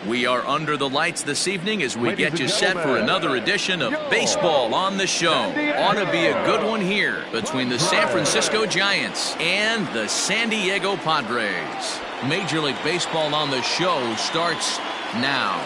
We are under the lights this evening as we get you set for another edition of Baseball on the Show. Ought to be a good one here between the San Francisco Giants and the San Diego Padres. Major League Baseball on the Show starts now.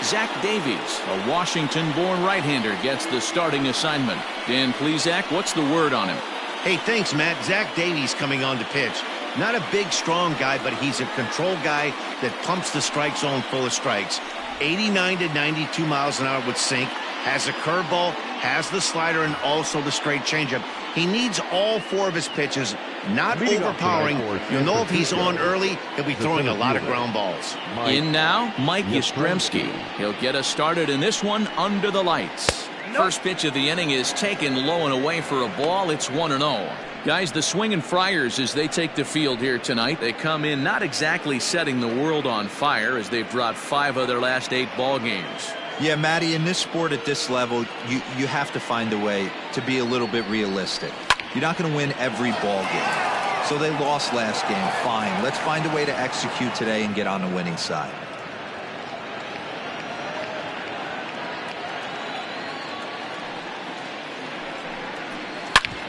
Zach Davies, a Washington-born right-hander, gets the starting assignment. Dan Plesac, what's the word on him? Hey, thanks, Matt. Zach Davies coming on to pitch. Not a big, strong guy, but he's a control guy that pumps the strike zone full of strikes. 89 to 92 miles an hour with sink. Has a curveball, has the slider, and also the straight changeup. He needs all four of his pitches, not overpowering. You'll know if he's on early, he'll be throwing a lot of ground balls. In now, Mike Yastrzemski. He'll get us started in this one under the lights. First pitch of the inning is taken low and away for a ball. It's 1-0. Guys, the Swingin' Friars, as they take the field here tonight, they come in not exactly setting the world on fire as they've dropped 5 of their last 8 ball games. Yeah, Matty, in this sport at this level, you have to find a way to be a little bit realistic. You're not going to win every ball game. So they lost last game. Fine. Let's find a way to execute today and get on the winning side.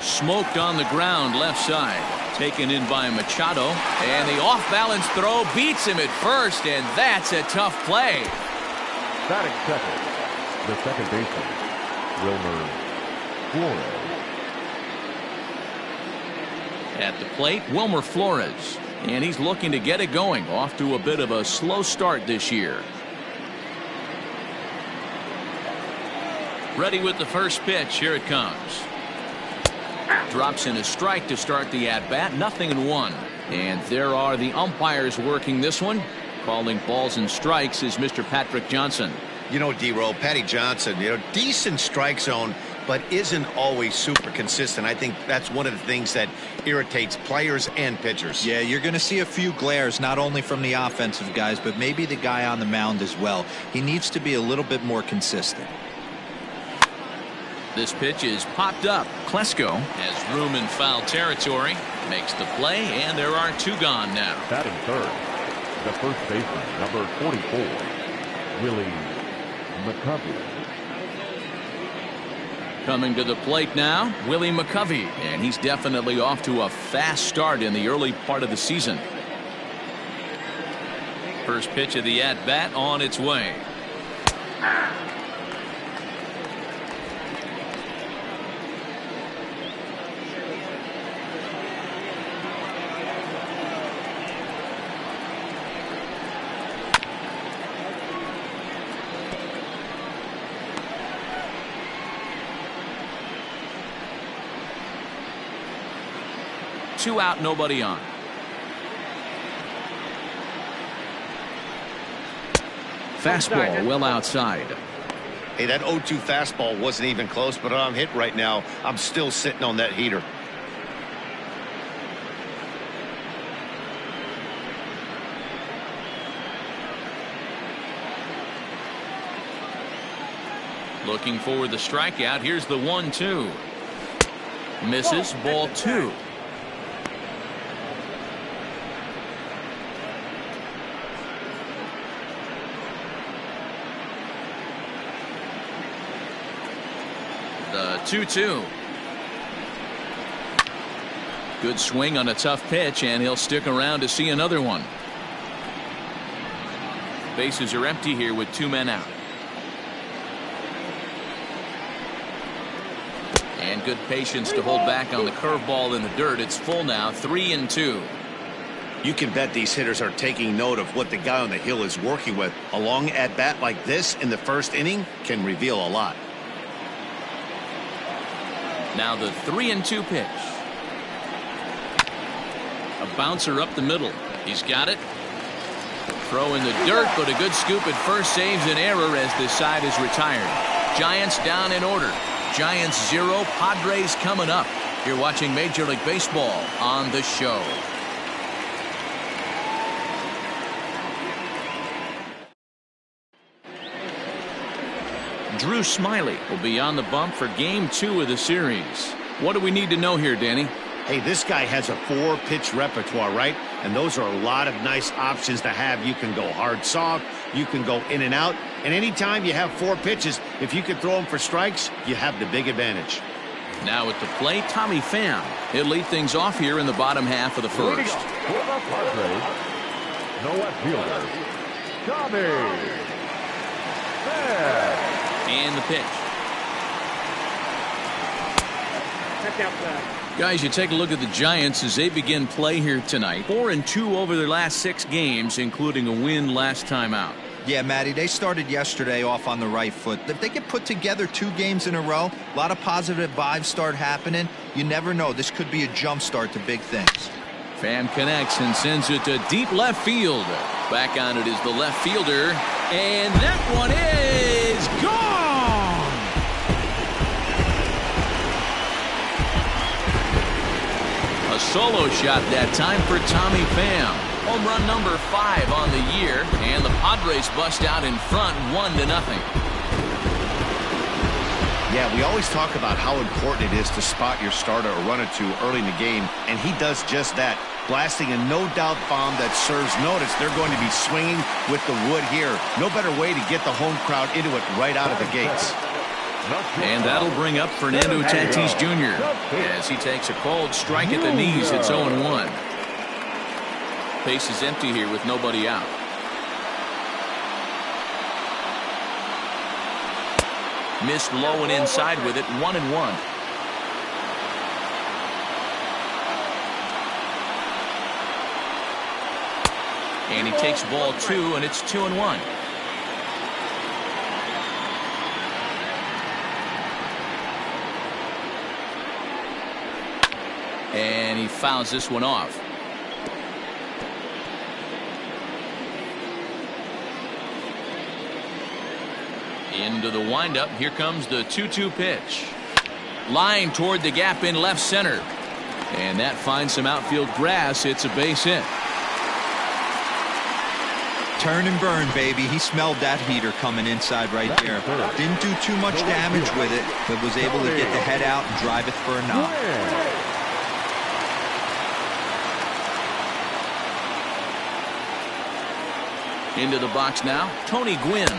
Smoked on the ground left side. Taken in by Machado. And the off-balance throw beats him at first, and that's a tough play. Batting second, the second baseman, Wilmer Flores. At the plate, Wilmer Flores. And he's looking to get it going. Off to a bit of a slow start this year. Ready with the first pitch. Here it comes. Drops in a strike to start the at-bat. 0-1. And there are the umpires working this one. Calling balls and strikes is Mr. Patrick Johnson. You know, D-Roll, Patty Johnson, decent strike zone, but isn't always super consistent. I think that's one of the things that irritates players and pitchers. Yeah, you're going to see a few glares, not only from the offensive guys, but maybe the guy on the mound as well. He needs to be a little bit more consistent. This pitch is popped up. Klesko has room in foul territory. Makes the play, and there are 2 gone now. Batting third, the first baseman, number 44, Willie McCovey. Coming to the plate now, Willie McCovey, and he's definitely off to a fast start in the early part of the season. First pitch of the at-bat on its way. Two out, nobody on. Fastball well outside. Hey, that 0-2 fastball wasn't even close, but I'm hit right now. I'm still sitting on that heater. Looking for the strikeout. Here's the 1-2. Misses. Ball 2. The 2-2. Good swing on a tough pitch, and he'll stick around to see another one. Bases are empty here with 2 men out. And good patience to hold back on the curveball in the dirt. It's full now, 3-2. You can bet these hitters are taking note of what the guy on the hill is working with. A long at-bat like this in the first inning can reveal a lot. Now the 3-2 pitch. A bouncer up the middle. He's got it. Throw in the dirt, but a good scoop at first saves an error as this side is retired. Giants down in order. Giants 0, Padres coming up. You're watching Major League Baseball on the Show. Drew Smyly will be on the bump for Game 2 of the series. What do we need to know here, Danny? Hey, this guy has a 4-pitch repertoire, right? And those are a lot of nice options to have. You can go hard, soft. You can go in and out. And anytime you have 4 pitches, if you can throw them for strikes, you have the big advantage. Now at the plate, Tommy Pham. He'll lead things off here in the bottom half of the first. For the Padres, no left fielder, Tommy Pham. And the pitch. Guys, you take a look at the Giants as they begin play here tonight. 4-2 over their last 6 games, including a win last time out. Yeah, Matty, they started yesterday off on the right foot. If they get put together 2 games in a row, a lot of positive vibes start happening. You never know. This could be a jump start to big things. Pham connects and sends it to deep left field. Back on it is the left fielder. And that one is gone! A solo shot that time for Tommy Pham. Home run number 5 on the year, and the Padres bust out in front 1-0. Yeah, we always talk about how important it is to spot your starter or run it to early in the game, and he does just that, blasting a no-doubt bomb that serves notice. They're going to be swinging with the wood here. No better way to get the home crowd into it right out of the gates. And that'll bring up Fernando Tatis Jr. as he takes a cold strike at the knees. It's 0-1. Base is empty here with nobody out. Missed low and inside with it. 1-1. And he takes ball 2, and it's 2-1. And he fouls this one off. Into the windup. Here comes the 2-2 pitch. Line toward the gap in left center. And that finds some outfield grass. It's a base hit. Turn and burn, baby. He smelled that heater coming inside right there. Didn't do too much damage with it, but was able to get the head out and drive it for a knock. Into the box now, Tony Gwynn,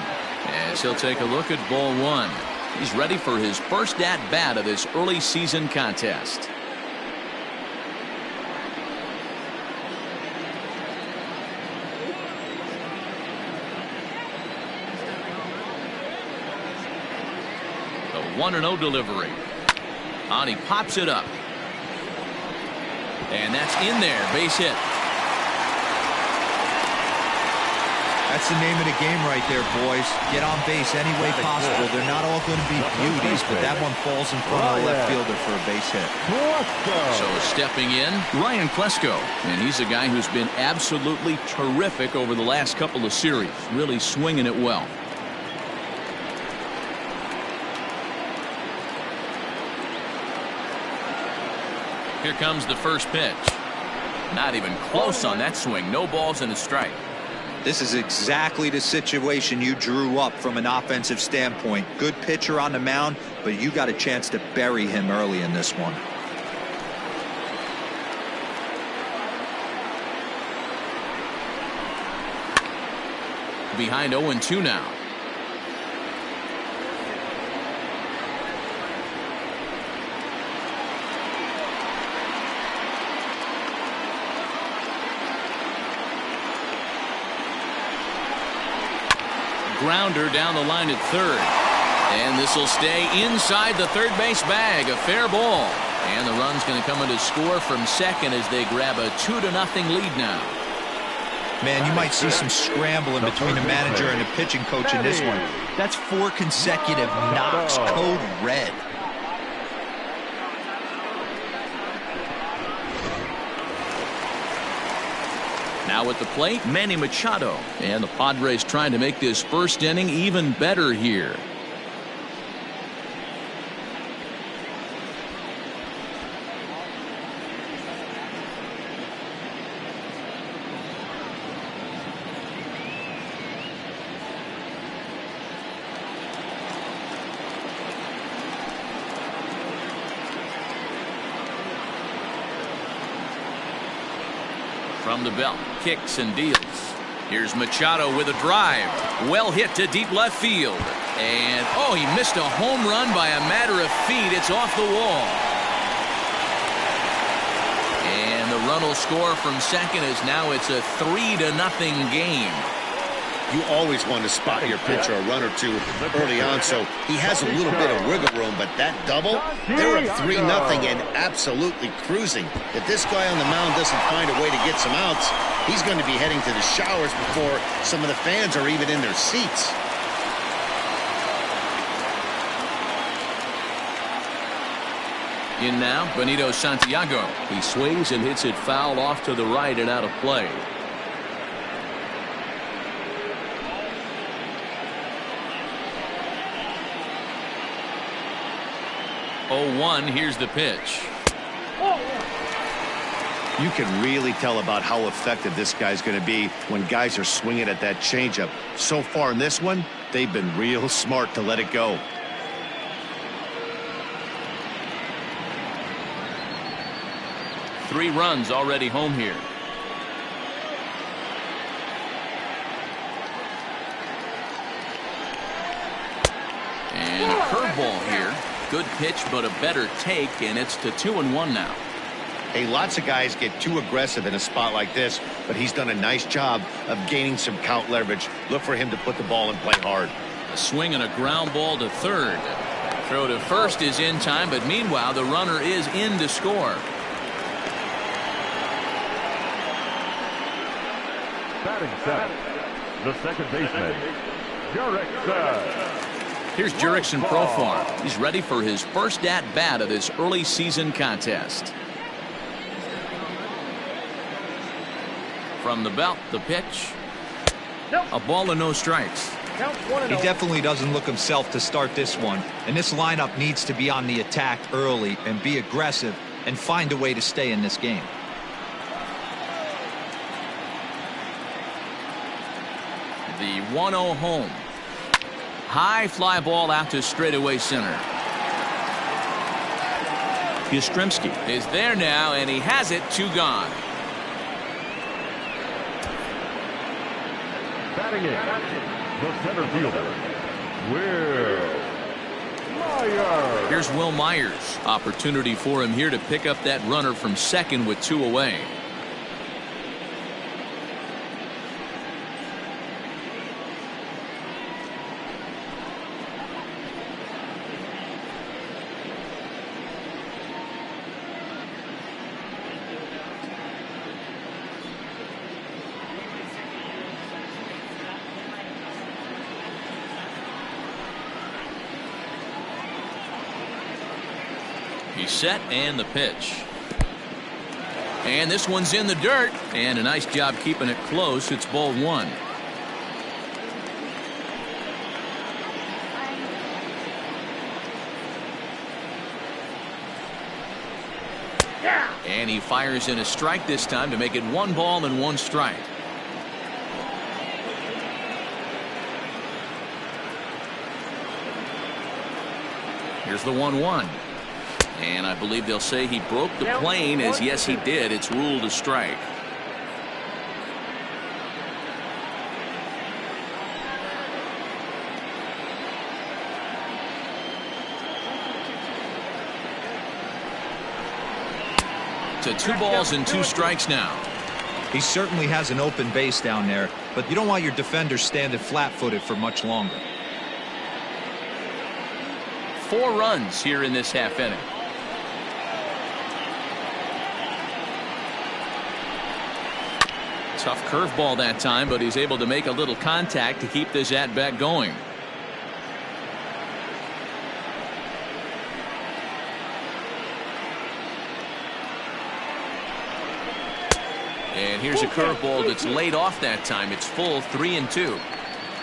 as he'll take a look at ball 1. He's ready for his first at-bat of this early season contest. The 1-0 delivery. On, he pops it up. And that's in there, base hit. That's the name of the game right there, boys. Get on base any way possible. They're not all going to be beauties, but that one falls in front of the left fielder for a base hit. So stepping in, Ryan Klesko. And he's a guy who's been absolutely terrific over the last couple of series. Really swinging it well. Here comes the first pitch. Not even close on that swing. No balls and a strike. This is exactly the situation you drew up from an offensive standpoint. Good pitcher on the mound, but you got a chance to bury him early in this one. Behind 0-2 now. Grounder down the line at third. And this will stay inside the third base bag. A fair ball. And the run's going to come in to score from second as they grab a 2-0 lead now. Man, you might see some scrambling between the manager and the pitching coach in this one. That's 4 consecutive knocks. Code red. Now at the plate, Manny Machado. And the Padres trying to make this first inning even better here. From the belt, kicks and deals. Here's Machado with a drive. Well hit to deep left field. And, oh, he missed a home run by a matter of feet. It's off the wall. And the run will score from second as now it's a 3-0 game. You always want to spot your pitcher a run or two early on, so he has a little bit of wiggle room, but that double, they're up 3-0 and absolutely cruising. If this guy on the mound doesn't find a way to get some outs, he's going to be heading to the showers before some of the fans are even in their seats. In now, Benito Santiago. He swings and hits it foul off to the right and out of play. 0-1. Here's the pitch. You can really tell about how effective this guy's going to be when guys are swinging at that changeup. So far in this one, they've been real smart to let it go. Three runs already home here. And a curveball here. Good pitch, but a better take, and it's to 2-1 now. Hey, lots of guys get too aggressive in a spot like this, but he's done a nice job of gaining some count leverage. Look for him to put the ball and play hard. A swing and a ground ball to third. Throw to first is in time, but meanwhile the runner is in to score. Batting seventh, the second baseman, Jurickson. Here's Jurickson Profar. He's ready for his first at-bat of this early season contest. From the belt, the pitch. A ball and no strikes. He definitely doesn't look himself to start this one, and this lineup needs to be on the attack early and be aggressive and find a way to stay in this game. The 1-0 home. High fly ball out to straightaway center. Yastrzemski is there now, and he has it. 2 gone. Batting in, the center fielder, Will Myers. Here's Will Myers. Opportunity for him here to pick up that runner from second with 2 away. He's set, and the pitch. And this one's in the dirt, and a nice job keeping it close. It's ball 1. And he fires in a strike this time to make it 1 ball and 1 strike. Here's the 1-1. And I believe they'll say he broke the plane, as yes he did. It's ruled a strike. To 2 balls and 2 strikes now. He certainly has an open base down there, but you don't want your defender standing flat-footed for much longer. 4 runs here in this half inning. Tough curveball that time, but he's able to make a little contact to keep this at-bat going. And here's a curveball that's laid off that time. It's full 3-2.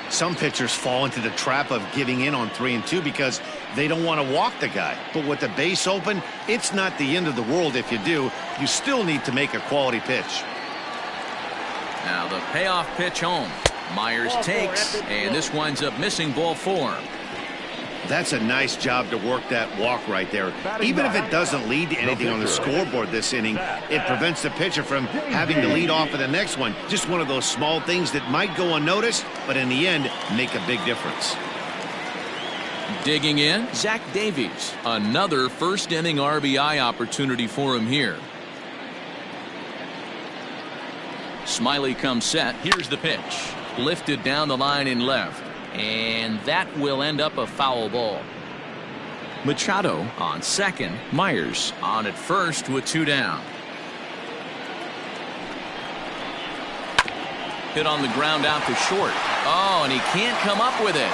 Some pitchers fall into the trap of giving in on 3-2 because they don't want to walk the guy. But with the base open, it's not the end of the world if you do. You still need to make a quality pitch. Now the payoff pitch home. Myers takes, and this winds up missing ball 4. That's a nice job to work that walk right there. Even if it doesn't lead to anything on the scoreboard this inning, it prevents the pitcher from having to lead off of the next one. Just one of those small things that might go unnoticed, but in the end, make a big difference. Digging in, Zach Davies. Another first-inning RBI opportunity for him here. Smiley comes set. Here's the pitch. Lifted down the line in left. And that will end up a foul ball. Machado on second. Myers on at first with 2 down. Hit on the ground out to short. Oh, and he can't come up with it.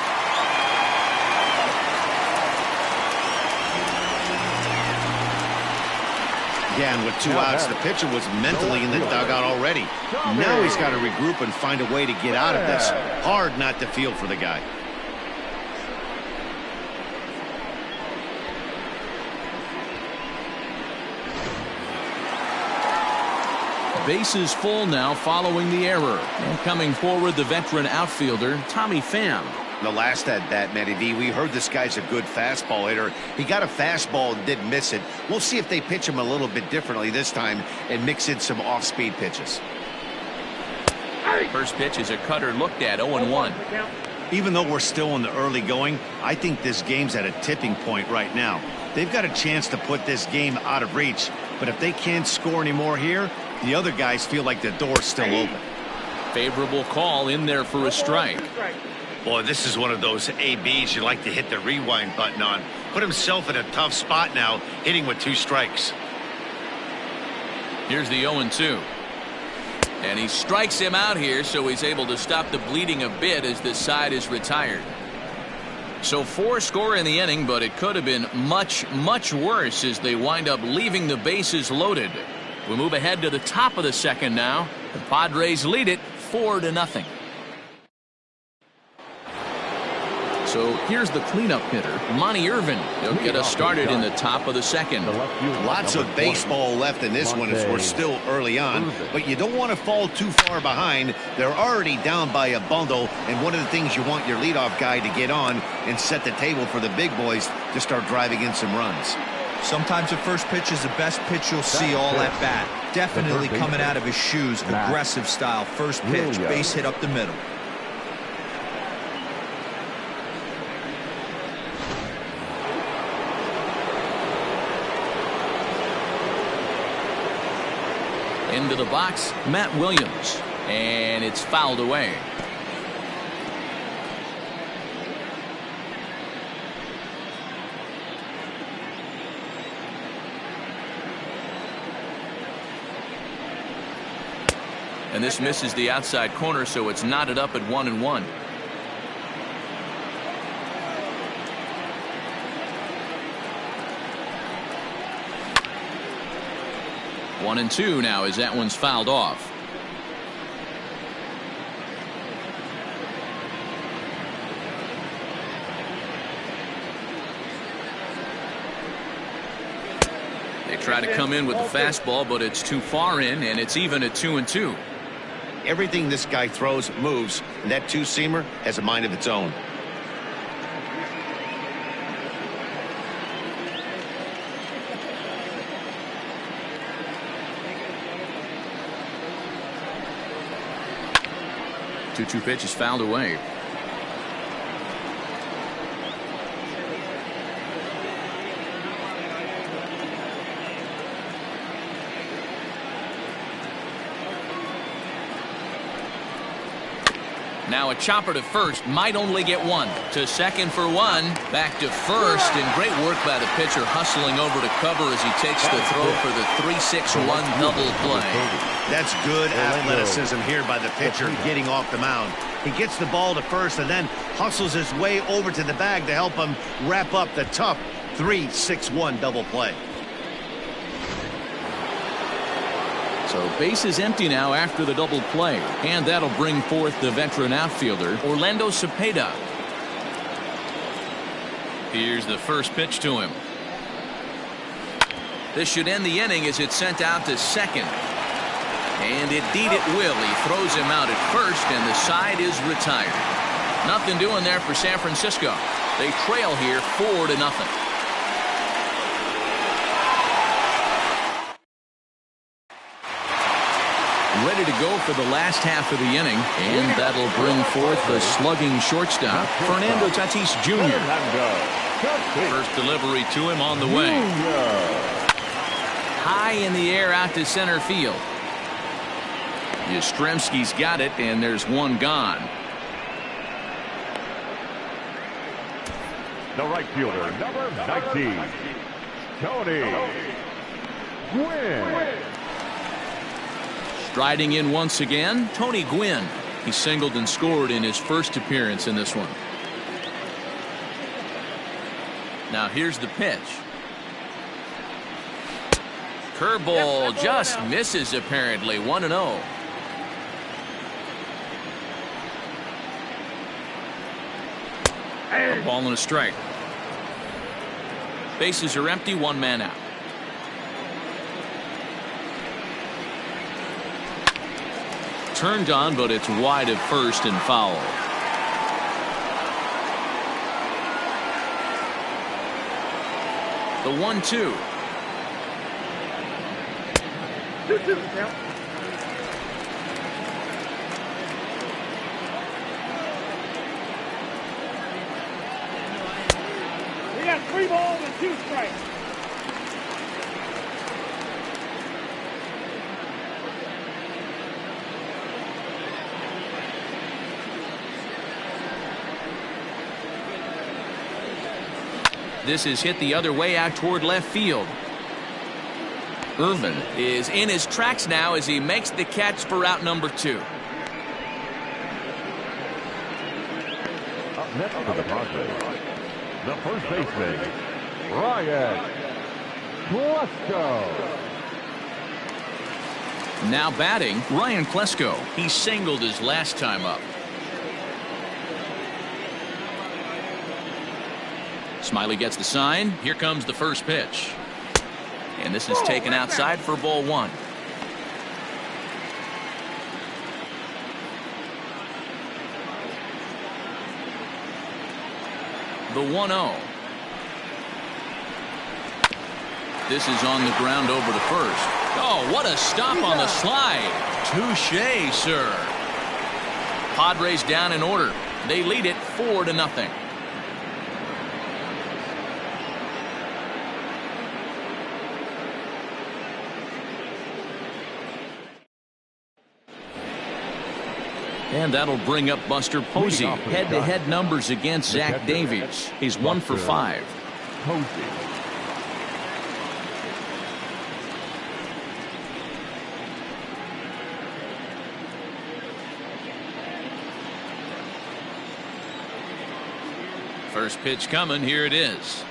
Again, with 2 outs, the pitcher was mentally in the dugout already. Now he's got to regroup and find a way to get out of this. Hard not to feel for the guy. Bases full now following the error. And coming forward, the veteran outfielder, Tommy Pham. The last at bat, Matty V, we heard this guy's a good fastball hitter. He got a fastball and did miss it. We'll see if they pitch him a little bit differently this time and mix in some off-speed pitches. First pitch is a cutter looked at, 0-1. Even though we're still in the early going, I think this game's at a tipping point right now. They've got a chance to put this game out of reach, but if they can't score any more here, the other guys feel like the door's still open. Favorable call in there for a strike. Boy, this is one of those ABs you like to hit the rewind button on. Put himself in a tough spot now, hitting with 2 strikes. Here's the 0-2. And he strikes him out here, so he's able to stop the bleeding a bit as this side is retired. So 4 score in the inning, but it could have been much, much worse as they wind up leaving the bases loaded. We move ahead to the top of the second now. The Padres lead it 4-0. So here's the cleanup hitter, Monty Irvin. He'll get us started in the top of the second. Lots of baseball left in this one as we're still early on, but you don't want to fall too far behind. They're already down by a bundle, and one of the things you want your leadoff guy to get on and set the table for the big boys to start driving in some runs. Sometimes the first pitch is the best pitch you'll see all at bat. Definitely coming out of his shoes, aggressive style. First pitch, base hit up the middle. Into the box, Matt Williams, and it's fouled away. And this misses the outside corner, so it's knotted up at 1-1. One and two now as that one's fouled off. They try to come in with the fastball, but it's too far in, and it's even at 2-2. Everything this guy throws moves, and that 2-seamer has a mind of its own. Two pitch is fouled away. Now a chopper to first, might only get one. To second for one, back to first, and great work by the pitcher hustling over to cover as he takes the throw for the 3-6-1 double play. That's good athleticism here by the pitcher getting off the mound. He gets the ball to first and then hustles his way over to the bag to help him wrap up the tough 3-6-1 double play. So base is empty now after the double play, and that'll bring forth the veteran outfielder, Orlando Cepeda. Here's the first pitch to him. This should end the inning as it's sent out to second. And indeed it will. He throws him out at first, and the side is retired. Nothing doing there for San Francisco. They trail here 4-0. Ready to go for the last half of the inning, and that'll bring forth the slugging shortstop, Fernando Tatis Jr. First delivery to him on the way. High in the air out to center field. Yastrzemski's got it, and there's one gone. The right fielder, number 19, Tony Gwynn. Striding in once again, Tony Gwynn. He singled and scored in his first appearance in this one. Now here's the pitch. Curveball just misses apparently. 1-0. A ball and a strike. Bases are empty, one man out. Turned on, but it's wide at first and foul. The 1-2. We got 3 balls and 2 strikes. This is hit the other way out toward left field. Irvin is in his tracks now as he makes the catch for out number 2. Up next for the Padres, the first baseman, Ryan Klesko. Now batting, Ryan Klesko. He singled his last time up. Smiley gets the sign. Here comes the first pitch. And this is taken outside for ball 1. The 1-0. This is on the ground over to first. Oh, what a stop on the slide. Touché, sir. Padres down in order. They lead it 4-0. And that'll bring up Buster Posey. Head-to-head numbers against Zach Davies. He's 1 for 5. Posey. First pitch coming. Here it is.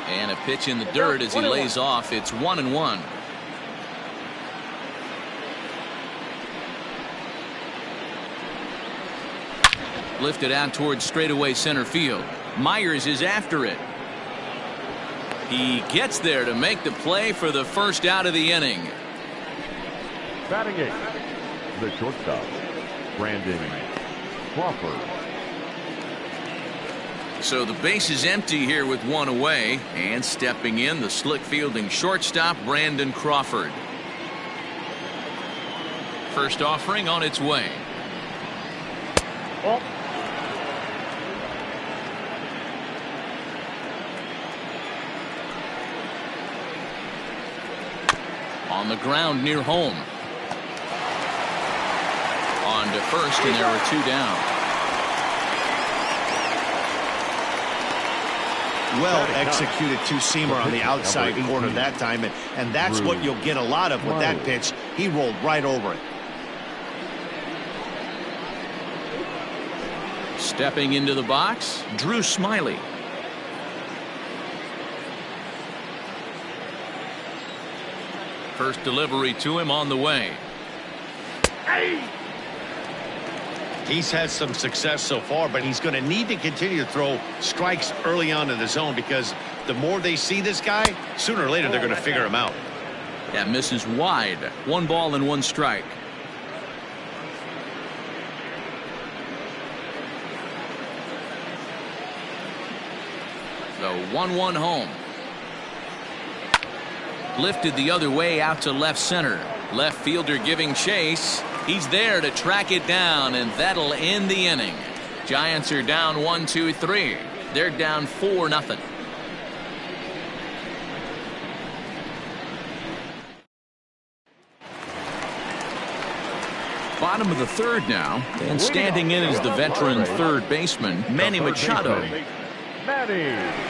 And a pitch in the dirt as he lays off. It's 1-1. Lifted out towards straightaway center field. Myers is after it. He gets there to make the play for the first out of the inning. Batting 8, the shortstop, Brandon Crawford. So the base is empty here with 1 away, and stepping in, the slick fielding shortstop, Brandon Crawford. First offering on its way. Oh. On the ground near home. On to first, and there are 2 down. Well executed two-seamer on the outside corner that time, and that's what you'll get a lot of with that pitch. He rolled right over it. Stepping into the box, Drew Smiley. First delivery to him on the way. He's had some success so far, but he's going to need to continue to throw strikes early on in the zone because The more they see this guy, sooner or later they're going to figure him out. That misses wide. 1 ball and 1 strike. The 1-1 home. Lifted the other way out to left center. Left fielder giving chase. He's there to track it down, and that'll end the inning. Giants are down 1-2-3. They're down 4-0. Bottom of the 3rd now, and standing in is the veteran 3rd baseman, Manny Machado. Manny Machado.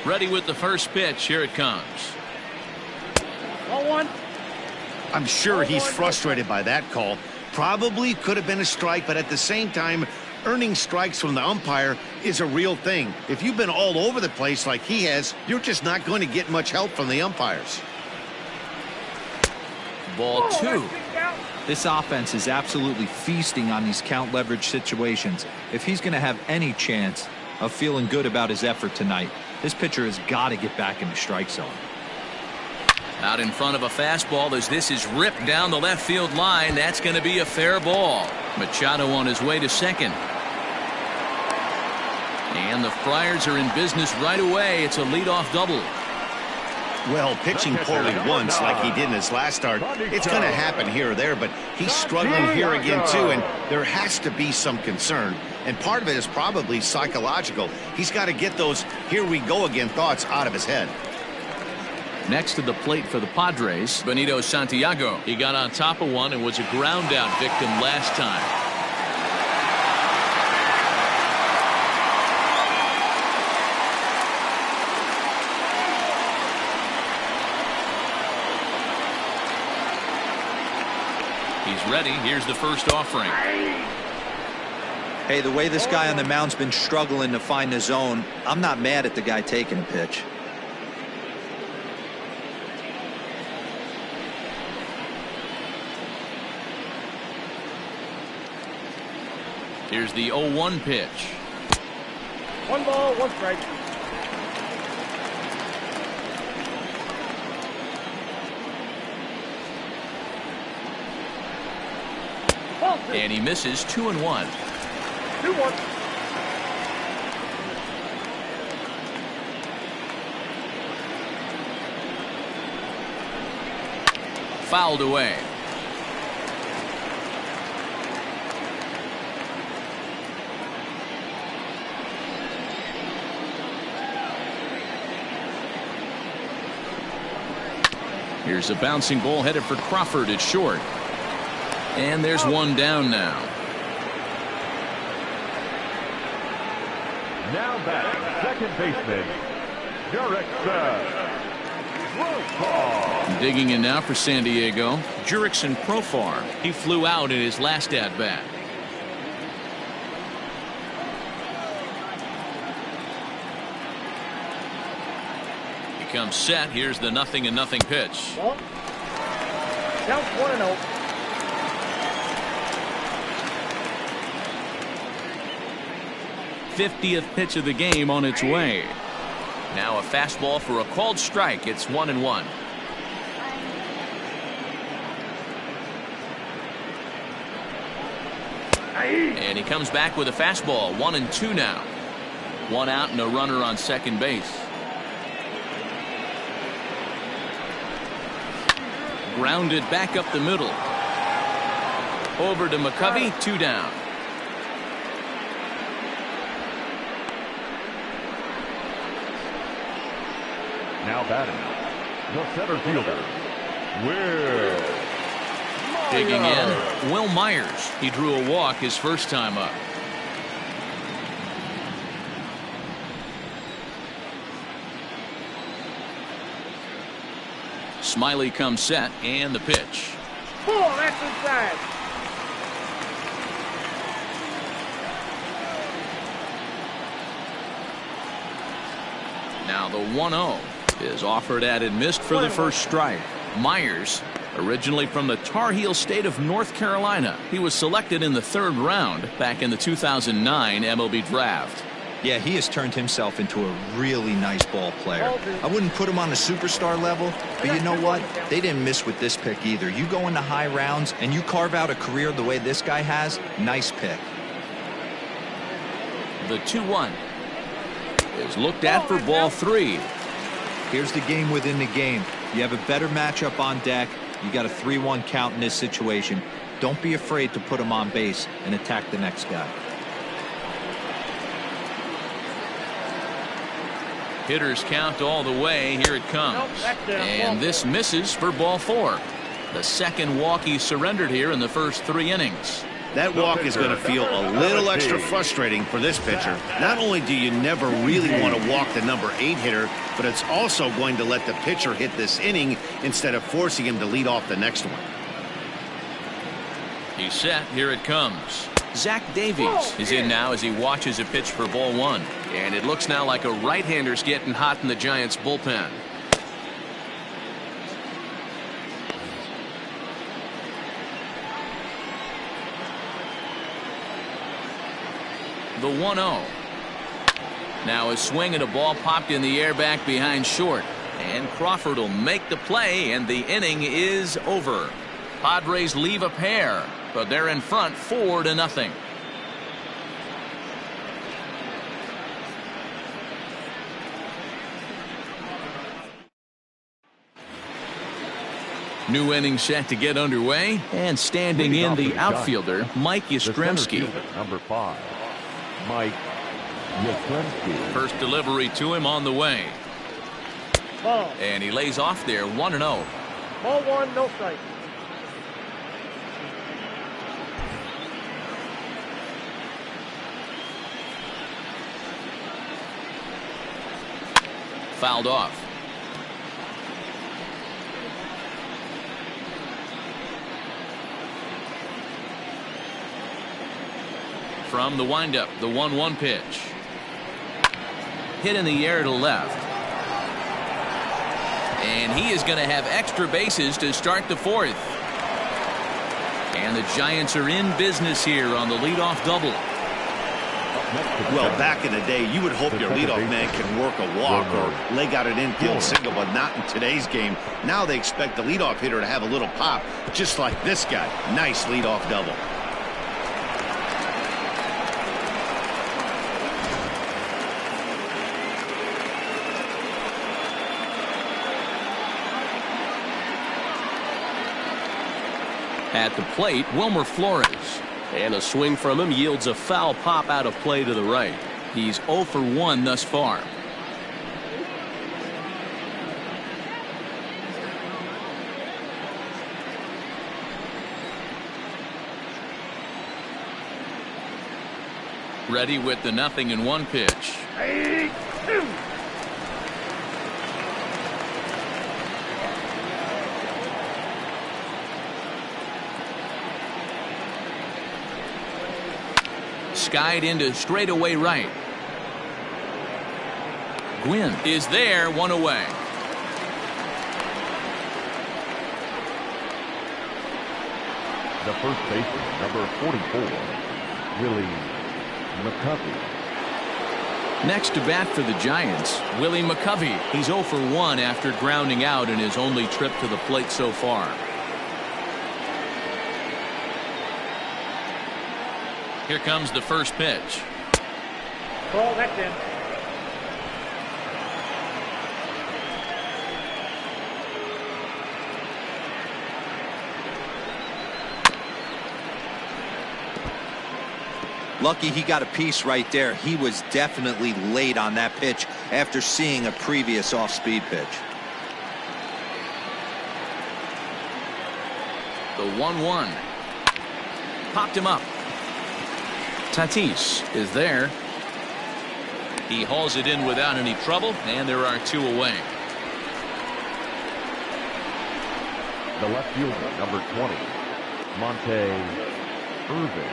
Ready with the first pitch. Here it comes. 1-1. I'm sure he's frustrated by that call. Probably could have been a strike, but at the same time, earning strikes from the umpire is a real thing. If you've been all over the place like he has, you're just not going to get much help from the umpires. Ball 2. This offense is absolutely feasting on these count leverage situations. If he's going to have any chance of feeling good about his effort tonight, this pitcher has got to get back in the strike zone. Out in front of a fastball as this is ripped down the left field line. That's going to be a fair ball. Machado on his way to second. And the Friars are in business right away. It's a leadoff double. Well, pitching poorly once like he did in his last start, it's going to happen here or there, but he's struggling here again too, and there has to be some concern. And part of it is probably psychological. He's got to get those here we go again thoughts out of his head. Next to the plate for the Padres, Benito Santiago. He got on top of one and was a ground out victim last time. He's ready. Here's the first offering. Hey, the way this guy on the mound's been struggling to find the zone, I'm not mad at the guy taking a pitch. Here's the 0-1 pitch. 1 ball, 1 strike. And he misses 2-1. 2-1. Fouled away. Here's a bouncing ball headed for Crawford at short. And there's one down now. Now batting, second baseman, Jurickson Profar. Digging in now for San Diego, Jurickson Profar. He flew out in his last at-bat. He comes set. Here's the 0-0 pitch. Ball. Count 1-0. 50th pitch of the game on its way. Now a fastball for a called strike. It's 1-1. And he comes back with a fastball. 1-2 now. 1 out and a runner on second base. Grounded back up the middle. Over to McCovey. 2 down. Now batting, the center fielder, Will Digging Myers. in, Will Myers. He drew a walk his first time up. Smiley comes set, and the pitch. Ball, that's inside. the 1-0 is offered at and missed for the first strike. Myers, originally from the Tar Heel state of North Carolina. He was selected in the 3rd round back in the 2009 MLB draft. Yeah, he has turned himself into a really nice ball player. I wouldn't put him on the superstar level, but you know what? They didn't miss with this pick either. You go into high rounds and you carve out a career the way this guy has, nice pick. The 2-1 is looked at for ball 3. Here's the game within the game. You have a better matchup on deck. You got a 3-1 count in this situation. Don't be afraid to put him on base and attack the next guy. Hitters count all the way. Here it comes. And this misses for ball 4. The second walk he surrendered here in the first 3 innings. That walk is going to feel a little extra frustrating for this pitcher. Not only do you never really want to walk the number 8 hitter, but it's also going to let the pitcher hit this inning instead of forcing him to lead off the next one. He's set. Here it comes. Zach Davies is in now as he watches a pitch for ball 1. And it looks now like a right-hander's getting hot in the Giants bullpen. The 1-0. Now a swing and a ball popped in the air back behind short. And Crawford will make the play, and the inning is over. Padres leave a pair, but they're in front 4-0. New inning set to get underway, and standing in the outfielder, Mike Yastrzemski. Number 5, Mike Yastrzemski. First delivery to him on the way. Ball. And he lays off there 1-0. Ball 1, no strike. Fouled off. From the windup, the 1-1 pitch. Hit in the air to left. And he is going to have extra bases to start the 4th. And the Giants are in business here on the leadoff double. Well, back in the day, you would hope your leadoff man can work a walk or leg out an infield single, but not in today's game. Now they expect the leadoff hitter to have a little pop, just like this guy. Nice leadoff double. At the plate, Wilmer Flores. And a swing from him yields a foul pop out of play to the right. He's 0 for 1 thus far. Ready with the 0-1 pitch. 3-2. Skied into straightaway right. Gwynn is there, 1 away. The first baseman, number 44, Willie McCovey. Next to bat for the Giants, Willie McCovey. He's 0 for 1 after grounding out in his only trip to the plate so far. Here comes the first pitch. Ball, that's in. Lucky he got a piece right there. He was definitely late on that pitch after seeing a previous off-speed pitch. The 1-1. Popped him up. Tatis is there. He hauls it in without any trouble, and there are 2 away. The left fielder, number 20, Monte Irvin.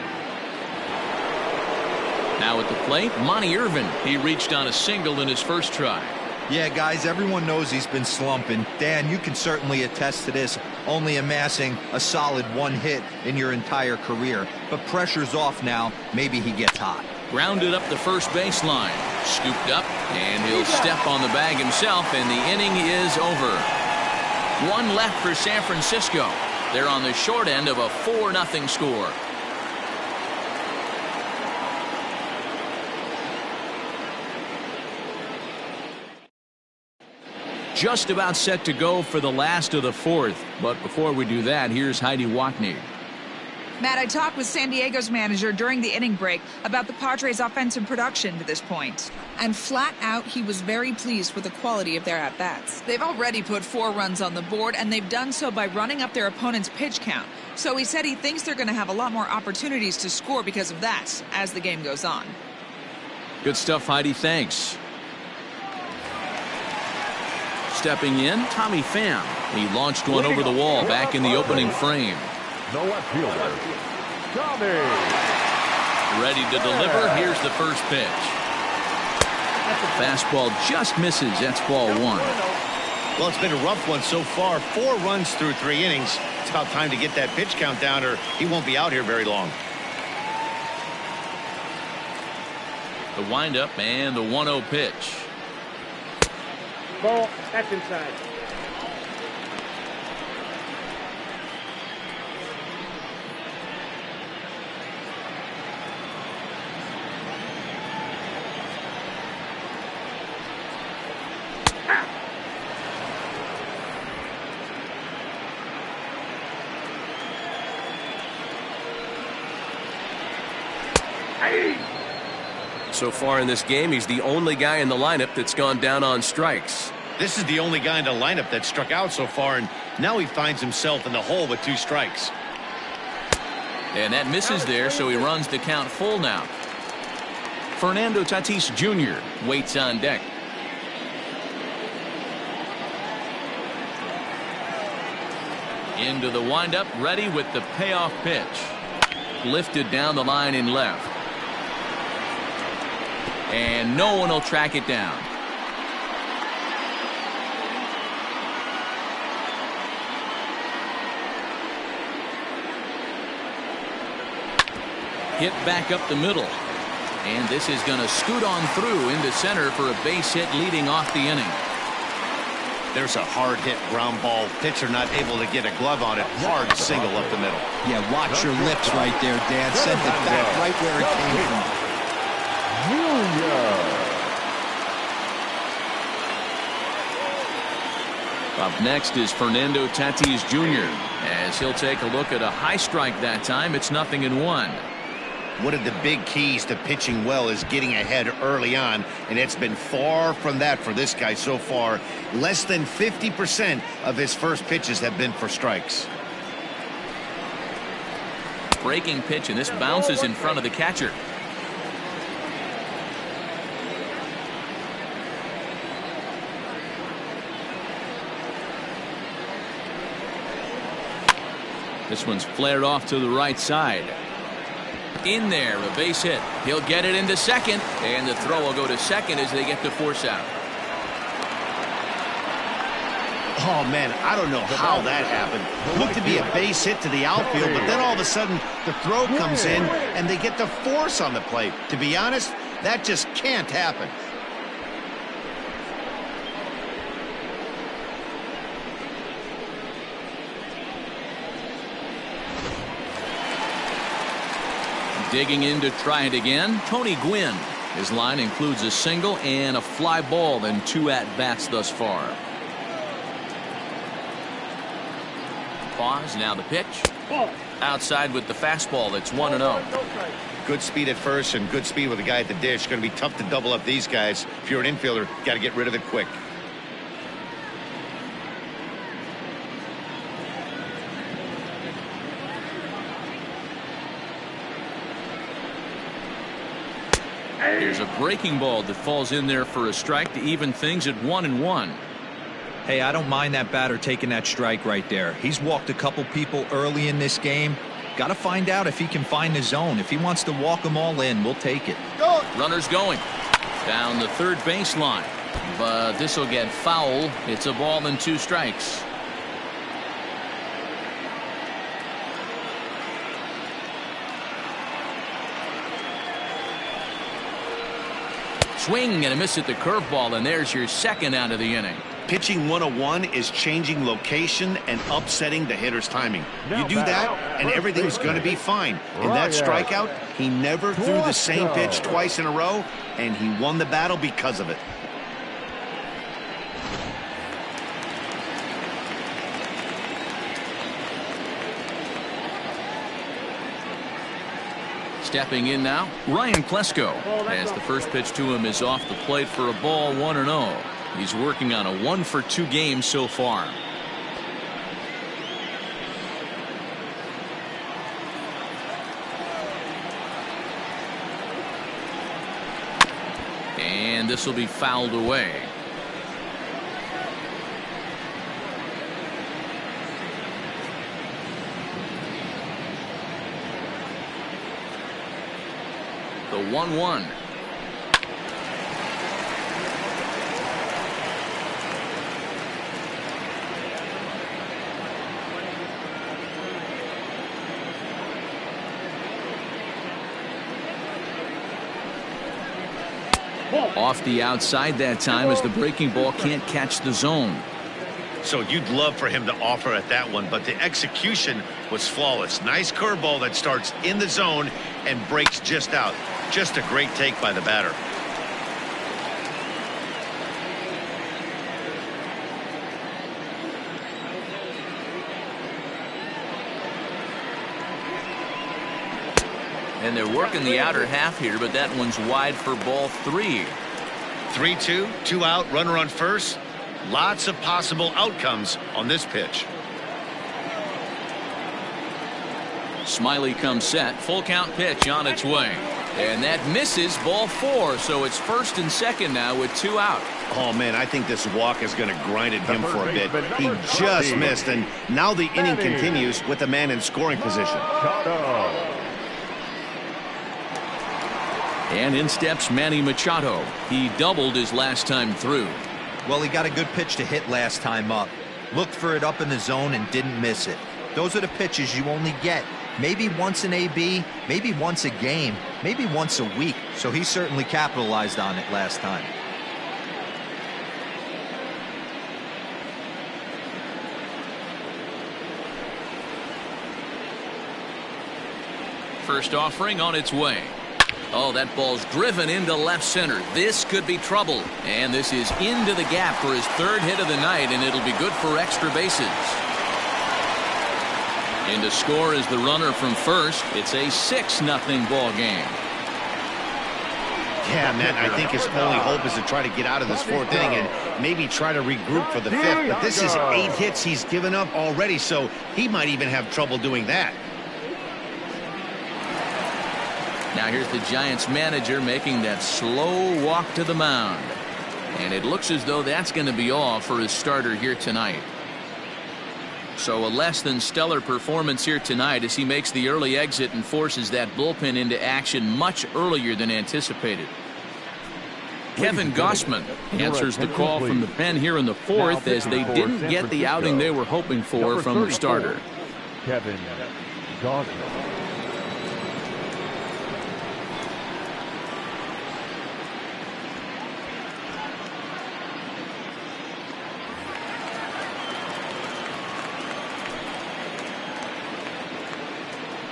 Now at the plate, Monte Irvin. He reached on a single in his first try. Yeah, guys, everyone knows he's been slumping. Dan, you can certainly attest to this, only amassing a solid 1 hit in your entire career. But pressure's off now. Maybe he gets hot. Grounded up the first baseline. Scooped up, and he'll step on the bag himself, and the inning is over. 1 left for San Francisco. They're on the short end of a 4-0 score. Just about set to go for the last of the 4th. But before we do that, here's Heidi Watney. Matt, I talked with San Diego's manager during the inning break about the Padres' offensive production to this point. And flat out, he was very pleased with the quality of their at-bats. They've already put 4 runs on the board, and they've done so by running up their opponent's pitch count. So he said he thinks they're going to have a lot more opportunities to score because of that as the game goes on. Good stuff, Heidi. Thanks. Stepping in, Tommy Pham. He launched one over the wall back in the opening frame. No left fielder, Tommy. Ready to deliver. Here's the first pitch. Fastball just misses. That's ball 1. Well, it's been a rough one so far. 4 runs through 3 innings. It's about time to get that pitch count down, or he won't be out here very long. The windup and the 1-0 pitch. Ball. That's inside. So far in this game, he's the only guy in the lineup that's gone down on strikes. This is the only guy in the lineup that struck out so far, and now he finds himself in the hole with 2 strikes. And that misses there, so he runs the count full now. Fernando Tatis Jr. waits on deck. Into the windup, ready with the payoff pitch. Lifted down the line in left. And no one will track it down. Hit back up the middle. And this is going to scoot on through into center for a base hit leading off the inning. There's a hard hit ground ball. Pitcher not able to get a glove on it. Hard single up the middle. Yeah, watch your lips right there, Dan. Sent it back right where it came from. Up next is Fernando Tatis Jr. as he'll take a look at a high strike that time. It's 0-1. One of the big keys to pitching well is getting ahead early on, and it's been far from that for this guy so far. Less than 50% of his first pitches have been for strikes. Breaking pitch, and this bounces in front of the catcher. This one's flared off to the right side. In there, a base hit. He'll get it into second, and the throw will go to second as they get to force out. Oh, man, I don't know how that happened. Looked to be a base hit to the outfield, but then all of a sudden the throw comes in and they get the force on the plate. To be honest, that just can't happen. Digging in to try it again, Tony Gwynn. His line includes a single and a fly ball and 2 at-bats thus far. Pause, now the pitch. Ball. Outside with the fastball, that's 1-0. No strike. Good speed at first and good speed with the guy at the dish. Going to be tough to double up these guys. If you're an infielder, got to get rid of it quick. Here's a breaking ball that falls in there for a strike to even things at 1-1. Hey, I don't mind that batter taking that strike right there. He's walked a couple people early in this game. Got to find out if he can find the zone. If he wants to walk them all in, we'll take it. Runners going down the third baseline. But this will get foul. It's a ball and 2 strikes. Swing and a miss at the curveball, and there's your second out of the inning. Pitching 101 is changing location and upsetting the hitter's timing. You do that, and everything's going to be fine. In that strikeout, he never threw the same pitch twice in a row, and he won the battle because of it. Stepping in now, Ryan Klesko, as the first pitch to him is off the plate for a ball, 1-0. He's working on a 1-for-2 game so far. And this will be fouled away. The 1-1. Off the outside that time as the breaking ball can't catch the zone. So you'd love for him to offer at that one, but the execution was flawless. Nice curveball that starts in the zone and breaks just out. Just a great take by the batter. And they're working the outer half here, but that one's wide for ball 3. 3-2, 2 out, runner on first. Lots of possible outcomes on this pitch. Smiley comes set. Full count pitch on its way. And that misses, ball 4. So it's first and second now with 2 out. Oh, man, I think this walk is going to grind at him for a bit. He just missed, and now the inning continues with the man in scoring position. And in steps Manny Machado. He doubled his last time through. Well, he got a good pitch to hit last time up. Looked for it up in the zone and didn't miss it. Those are the pitches you only get maybe once in AB, maybe once a game, maybe once a week. So he certainly capitalized on it last time. First offering on its way. Oh, that ball's driven into left center. This could be trouble. And this is into the gap for his 3rd hit of the night, and it'll be good for extra bases. And to score is the runner from first. It's a 6-0 ball game. Yeah, man, I think his only hope is to try to get out of this 4th inning and maybe try to regroup for the 5th. But this is 8 hits he's given up already, so he might even have trouble doing that. Now here's the Giants manager making that slow walk to the mound. And it looks as though that's going to be all for his starter here tonight. So a less than stellar performance here tonight as he makes the early exit and forces that bullpen into action much earlier than anticipated. Kevin Gossman answers the call from the pen here in the 4th as they didn't get the outing they were hoping for from their starter. Kevin Gossman.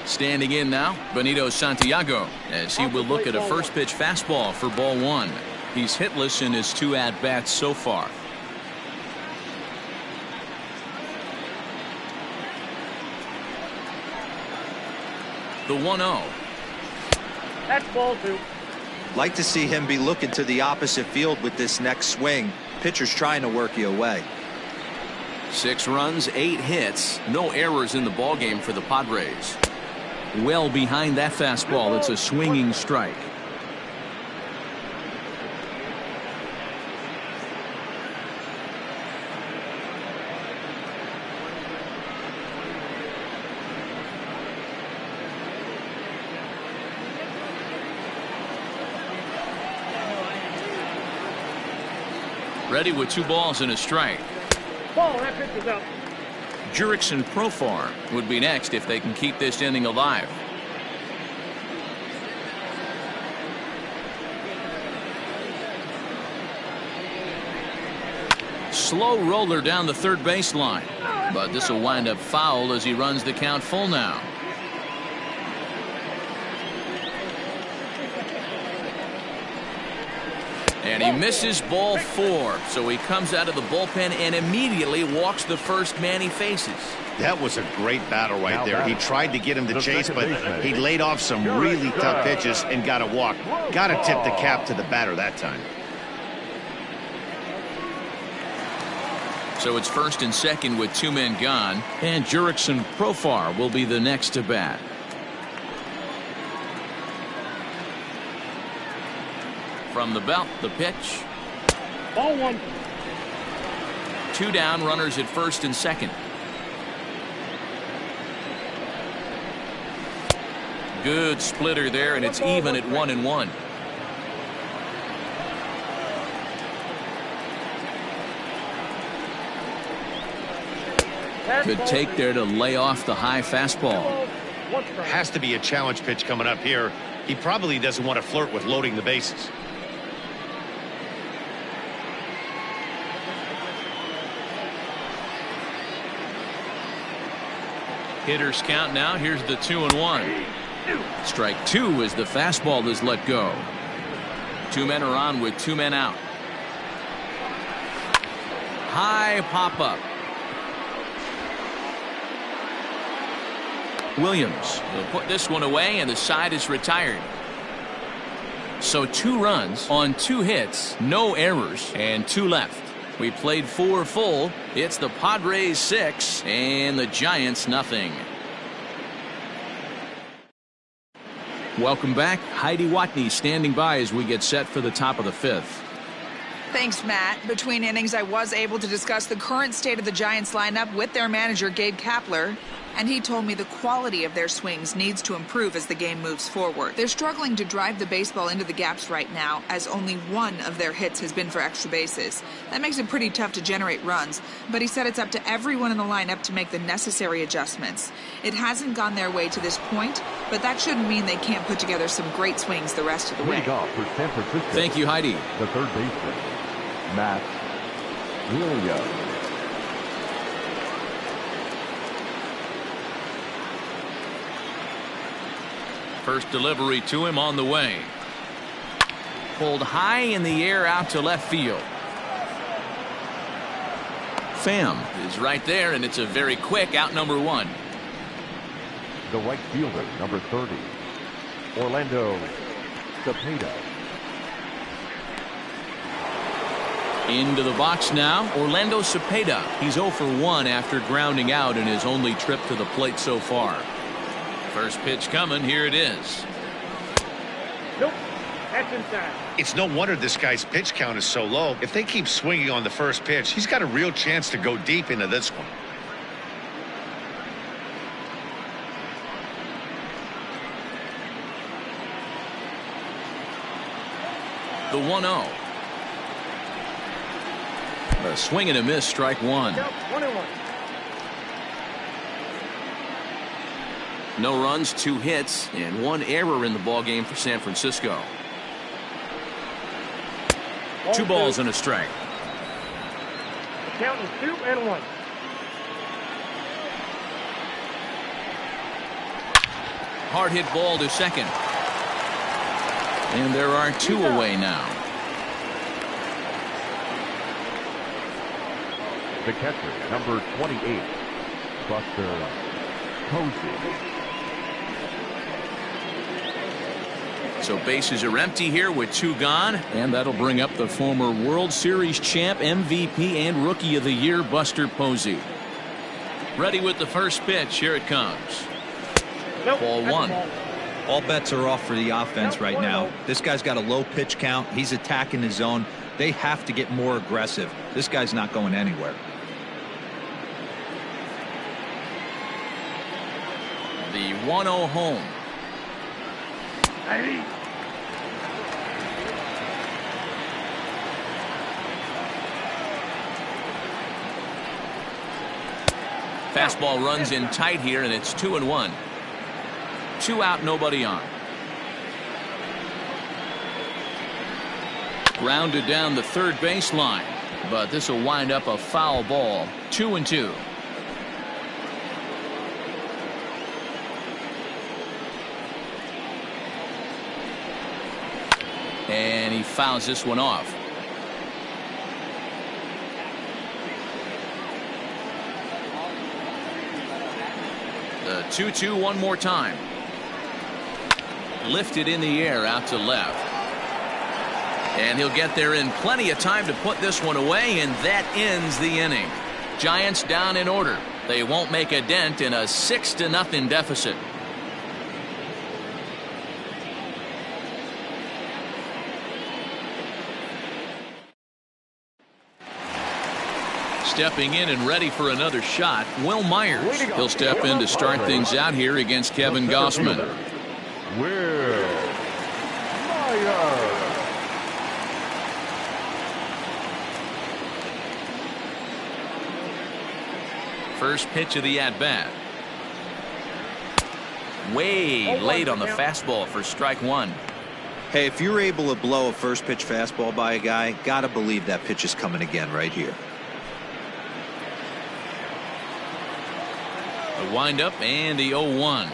Standing in now, Benito Santiago, as he will look at a first pitch fastball for ball 1. He's hitless in his 2 at-bats so far. The 1-0. That's ball 2. Like to see him be looking to the opposite field with this next swing. Pitcher's trying to work you away. 6 runs, 8 hits, no errors in the ballgame for the Padres. Well behind that fastball, it's a swinging strike. Ready with 2 balls and a strike. Ball, that pitch is up. Jurickson Profar would be next if they can keep this inning alive. Slow roller down the third baseline, but this will wind up foul as he runs the count full now. And he misses ball 4, so he comes out of the bullpen and immediately walks the first man he faces. That was a great battle right there. He tried to get him to chase, but he laid off some really tough pitches and got a walk. Got to tip the cap to the batter that time. So it's first and second with 2 men gone, and Jurickson Profar will be the next to bat. From the belt, the pitch. Ball 1. 2 down, runners at first and second. Good splitter there, and it's even at 1-1. Good take there to lay off the high fastball. Has to be a challenge pitch coming up here. He probably doesn't want to flirt with loading the bases. Hitters count now. Here's the 2-1. Strike 2 as the fastball is let go. 2 men are on with 2 men out. High pop up. Williams will put this one away, and the side is retired. So 2 runs on 2 hits, no errors, and 2 left. We played 4 full. It's the Padres 6 and the Giants nothing. Welcome back. Heidi Watney standing by as we get set for the top of the 5th. Thanks, Matt. Between innings, I was able to discuss the current state of the Giants lineup with their manager, Gabe Kapler, and he told me the quality of their swings needs to improve as the game moves forward. They're struggling to drive the baseball into the gaps right now, as only 1 of their hits has been for extra bases. That makes it pretty tough to generate runs, but he said it's up to everyone in the lineup to make the necessary adjustments. It hasn't gone their way to this point, but that shouldn't mean they can't put together some great swings the rest of the way. Leading off for San Francisco. Thank you, Heidi. The third baseman, Matt Williams. First delivery to him on the way. Pulled high in the air out to left field. Pham is right there, and it's a very quick out number 1. The right fielder, number 30, Orlando Cepeda. Into the box now, Orlando Cepeda. He's 0 for 1 after grounding out in his only trip to the plate so far. First pitch coming. Here it is. Nope. That's inside. It's no wonder this guy's pitch count is so low. If they keep swinging on the first pitch, he's got a real chance to go deep into this one. The 1-0. A swing and a miss, strike 1. Yep, 1-1. No runs, 2 hits, and 1 error in the ballgame for San Francisco. 2 balls and a strike. Count is 2-1. Hard hit ball to second. And there are 2 away now. The catcher, number 28, Buster Posey. So bases are empty here with 2 gone, and that'll bring up the former World Series champ, MVP, and Rookie of the Year, Buster Posey. Ready with the first pitch. Here it comes. Nope, Ball 1. All bets are off for the offense right now. This guy's got a low pitch count. He's attacking his zone. They have to get more aggressive. This guy's not going anywhere. The 1-0 home. Fastball runs in tight here, and it's 2-1. 2 out, nobody on. Grounded down the third baseline, but this will wind up a foul ball. 2-2. And he fouls this one off. The 2-2 one more time. Lifted in the air out to left. And he'll get there in plenty of time to put this one away, and that ends the inning. Giants down in order. They won't make a dent in a 6-0 deficit. Stepping in and ready for another shot, Will Myers. He'll step in to start things out here against Kevin Gossman. Will Myers. First pitch of the at-bat. Way late on the fastball for strike one. Hey, if you're able to blow a first pitch fastball by a guy, gotta believe that pitch is coming again right here. The windup and the 0-1.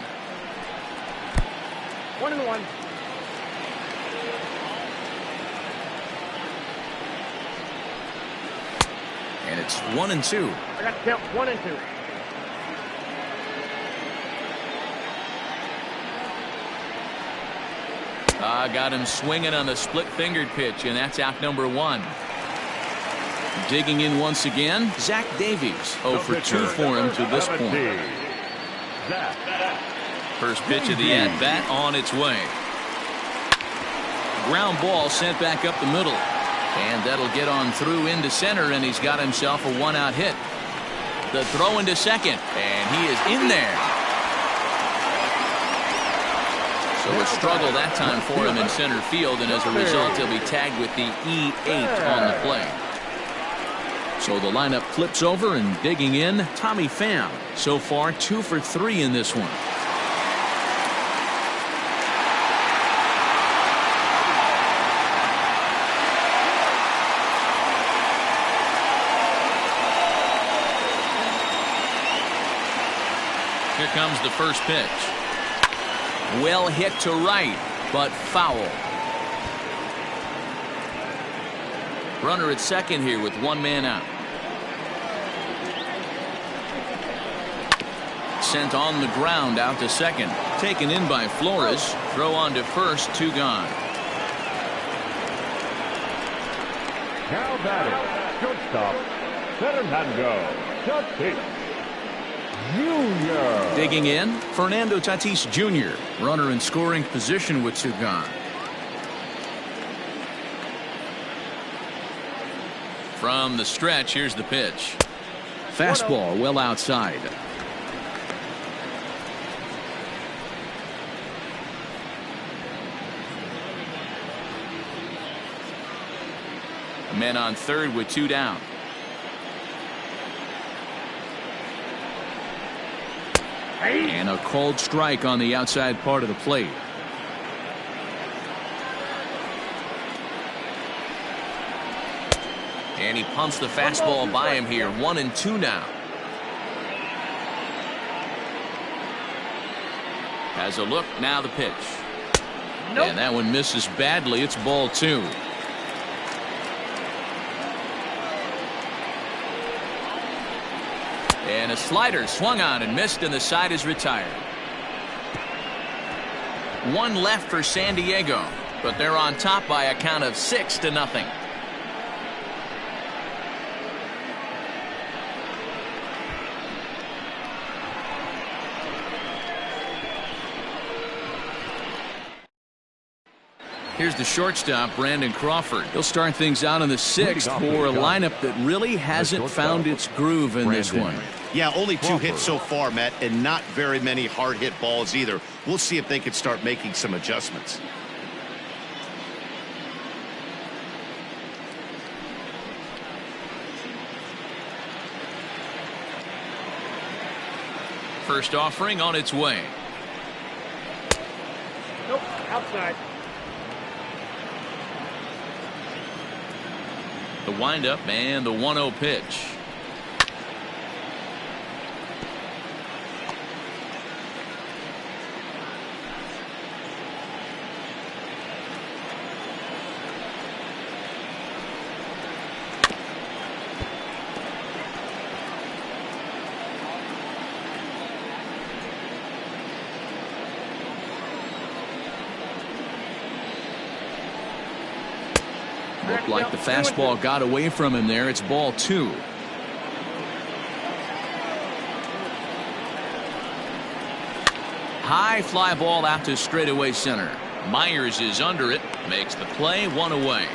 1-1. And it's 1-2. I got to count 1 and 2. Got him swinging on the split-fingered pitch, and that's out number 1. Digging in once again, Zach Davies. 0 for 2 for him to this point. First pitch of the at-bat on its way. Ground ball sent back up the middle. And that'll get on through into center, and he's got himself a 1-out hit. The throw into second, and he is in there. So a struggle that time for him in center field, and as a result, he'll be tagged with the E8 on the play. So the lineup flips over, and digging in, Tommy Pham. So far, 2 for 3 in this one. Here comes the first pitch. Well hit to right, but foul. Runner at second here with 1 man out. Sent on the ground out to second. Taken in by Flores. Throw on to first, 2 gone. Now batting, shortstop, Fernando Tatis Jr. Digging in, Fernando Tatis Jr. Runner in scoring position with 2 gone. From the stretch, here's the pitch. Fastball well outside. A man on third with 2 down. And a cold strike on the outside part of the plate. And he pumps the fastball by him here. 1-2 now. Has a look, now the pitch. Nope. And that one misses badly. It's ball 2. And a slider swung on and missed, and the side is retired. 1 left for San Diego, but they're on top by a count of 6-0. Here's the shortstop, Brandon Crawford. He'll start things out in the 6th for a lineup that really hasn't found its groove in this one. Yeah, only 2 hits so far, Matt, and not very many hard hit balls either. We'll see if they can start making some adjustments. First offering on its way. Nope. Outside. The windup and the 1-0 pitch. Looked like the fastball got away from him there. It's ball 2. High fly ball out to straightaway center. Myers is under it. Makes the play, 1 away.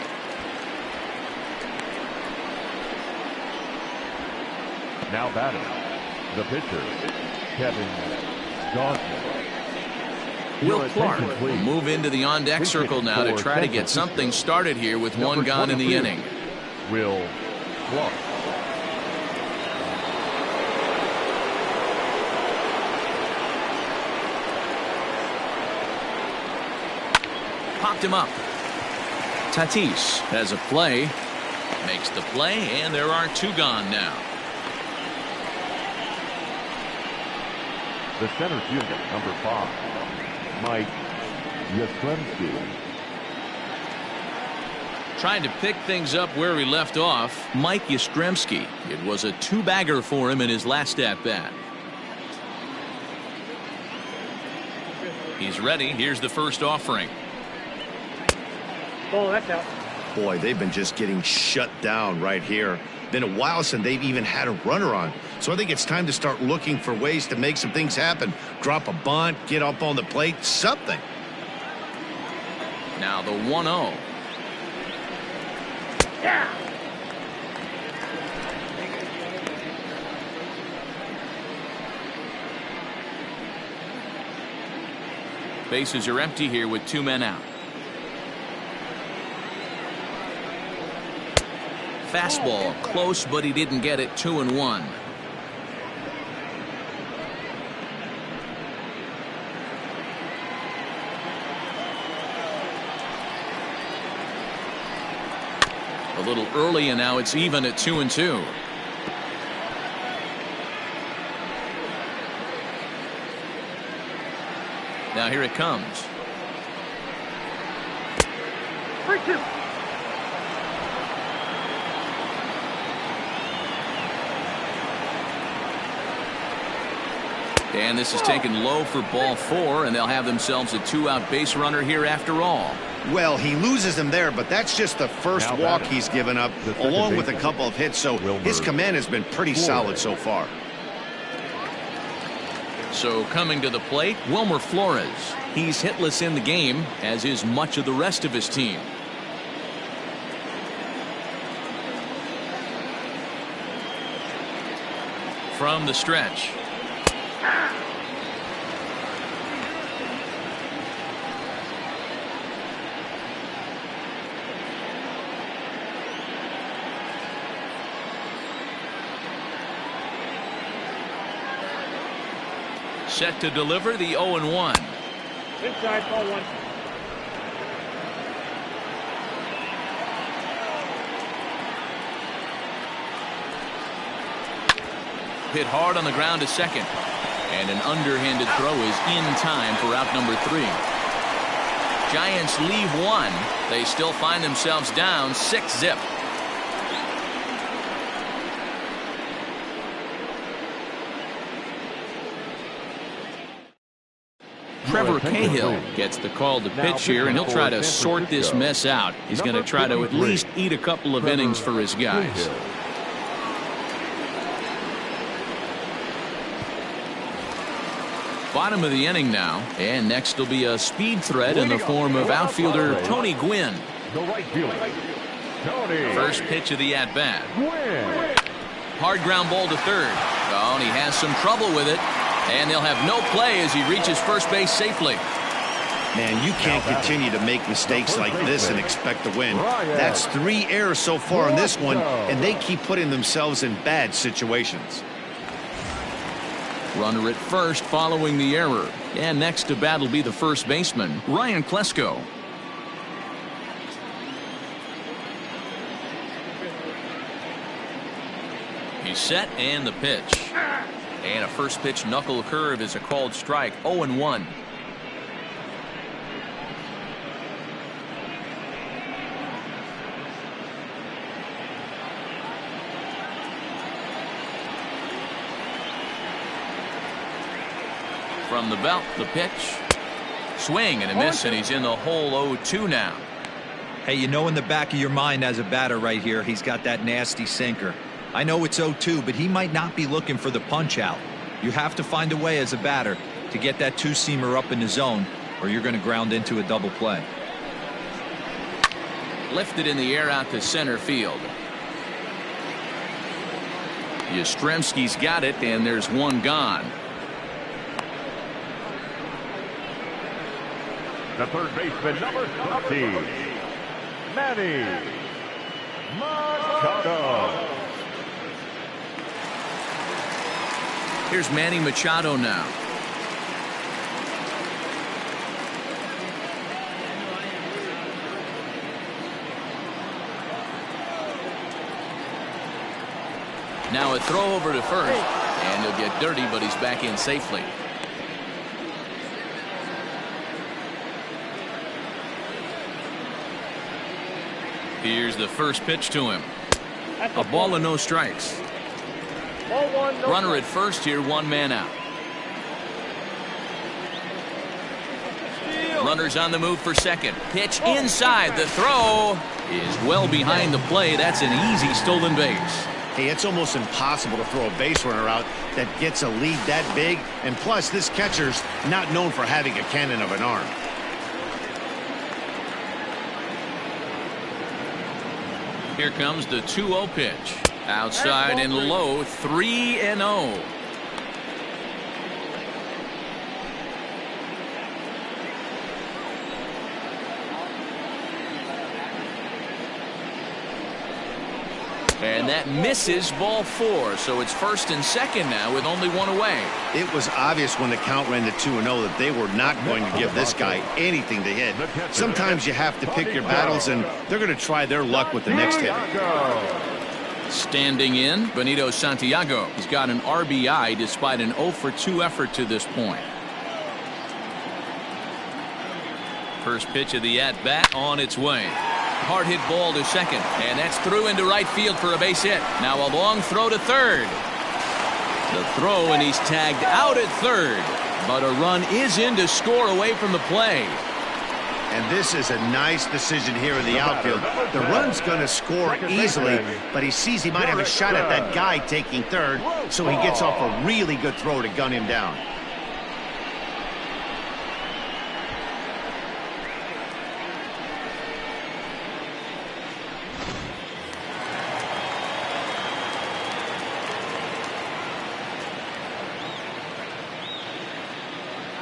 Now batting, the pitcher, Kevin Gausman. Will Clark will move into the on-deck circle now to try to get something started here with one gone in the inning. Will Clark. Popped him up. Tatis has a play. Makes the play, and there are 2 gone now. The center fielder, number 5, Mike Yastrzemski. Trying to pick things up where he left off, Mike Yastrzemski. It was a 2-bagger for him in his last at-bat. He's ready. Here's the first offering. Oh, that's out. Boy, they've been just getting shut down right here. Been a while since they've even had a runner on. So I think it's time to start looking for ways to make some things happen. Drop a bunt, get up on the plate, something. Now the 1-0. Yeah. Bases are empty here with 2 men out. Fastball close, but he didn't get it. 2-1. A little early, and now it's even at 2-2. Now here it comes. 3-2. And this is taken low for ball 4, and they'll have themselves a 2-out base runner here after all. Well, he loses him there, but that's just the first walk he's given up, along with a couple of hits, so his command has been pretty solid so far. So coming to the plate, Wilmer Flores. He's hitless in the game, as is much of the rest of his team. From the stretch. Set to deliver the 0-1. Inside, ball 1. Hit hard on the ground to second. And an underhanded throw is in time for out number 3. Giants leave 1. They still find themselves down 6-zip. Trevor Cahill gets the call to pitch here, and he'll try to sort this mess out. He's going to try to at least eat a couple of innings for his guys. Bottom of the inning now, and next will be a speed threat in the form of outfielder Tony Gwynn. The right fielder, Tony. First pitch of the at-bat. Hard ground ball to third. Oh, and he has some trouble with it. And they'll have no play as he reaches first base safely. Man, you can't continue to make mistakes like this and expect to win. That's 3 errors so far on this one, and they keep putting themselves in bad situations. Runner at first following the error. And next to bat will be the first baseman, Ryan Klesko. He's set and the pitch. And a first pitch knuckle curve is a called strike. 0-1. From the belt, the pitch. Swing and a miss, and he's in the hole. 0-2 now. Hey, you know in the back of your mind as a batter right here, he's got that nasty sinker. I know it's 0-2, but he might not be looking for the punch out. You have to find a way as a batter to get that two-seamer up in the zone, or you're going to ground into a double play. Lifted in the air out to center field. Yastrzemski's got it, and there's one gone. The third baseman, number 13, Manny Machado. Here's Manny Machado now. Now a throw over to first, and he'll get dirty, but he's back in safely. Here's the first pitch to him. A ball and no strikes. Runner at first here, one man out. Runners on the move for second. Pitch inside. The throw is well behind the play. That's an easy stolen base. Hey, it's almost impossible to throw a base runner out that gets a lead that big. And plus, this catcher's not known for having a cannon of an arm. Here comes the 2-0 pitch. Outside and low, 3-0. And that misses, ball 4. So it's first and second now with only one away. It was obvious when the count ran to 2-0 that they were not going to give this guy anything to hit. Sometimes you have to pick your battles, and they're going to try their luck with the next hit. Standing in, Benito Santiago. He's got an RBI despite an 0-for-2 effort to this point. First pitch of the at-bat on its way. Hard hit ball to second, and that's through into right field for a base hit. Now a long throw to third. The throw, and he's tagged out at third. But a run is in to score away from the play. And this is a nice decision here in the outfield. The run's going to score easily, but he sees he might have a shot at that guy taking third, so he gets off a really good throw to gun him down.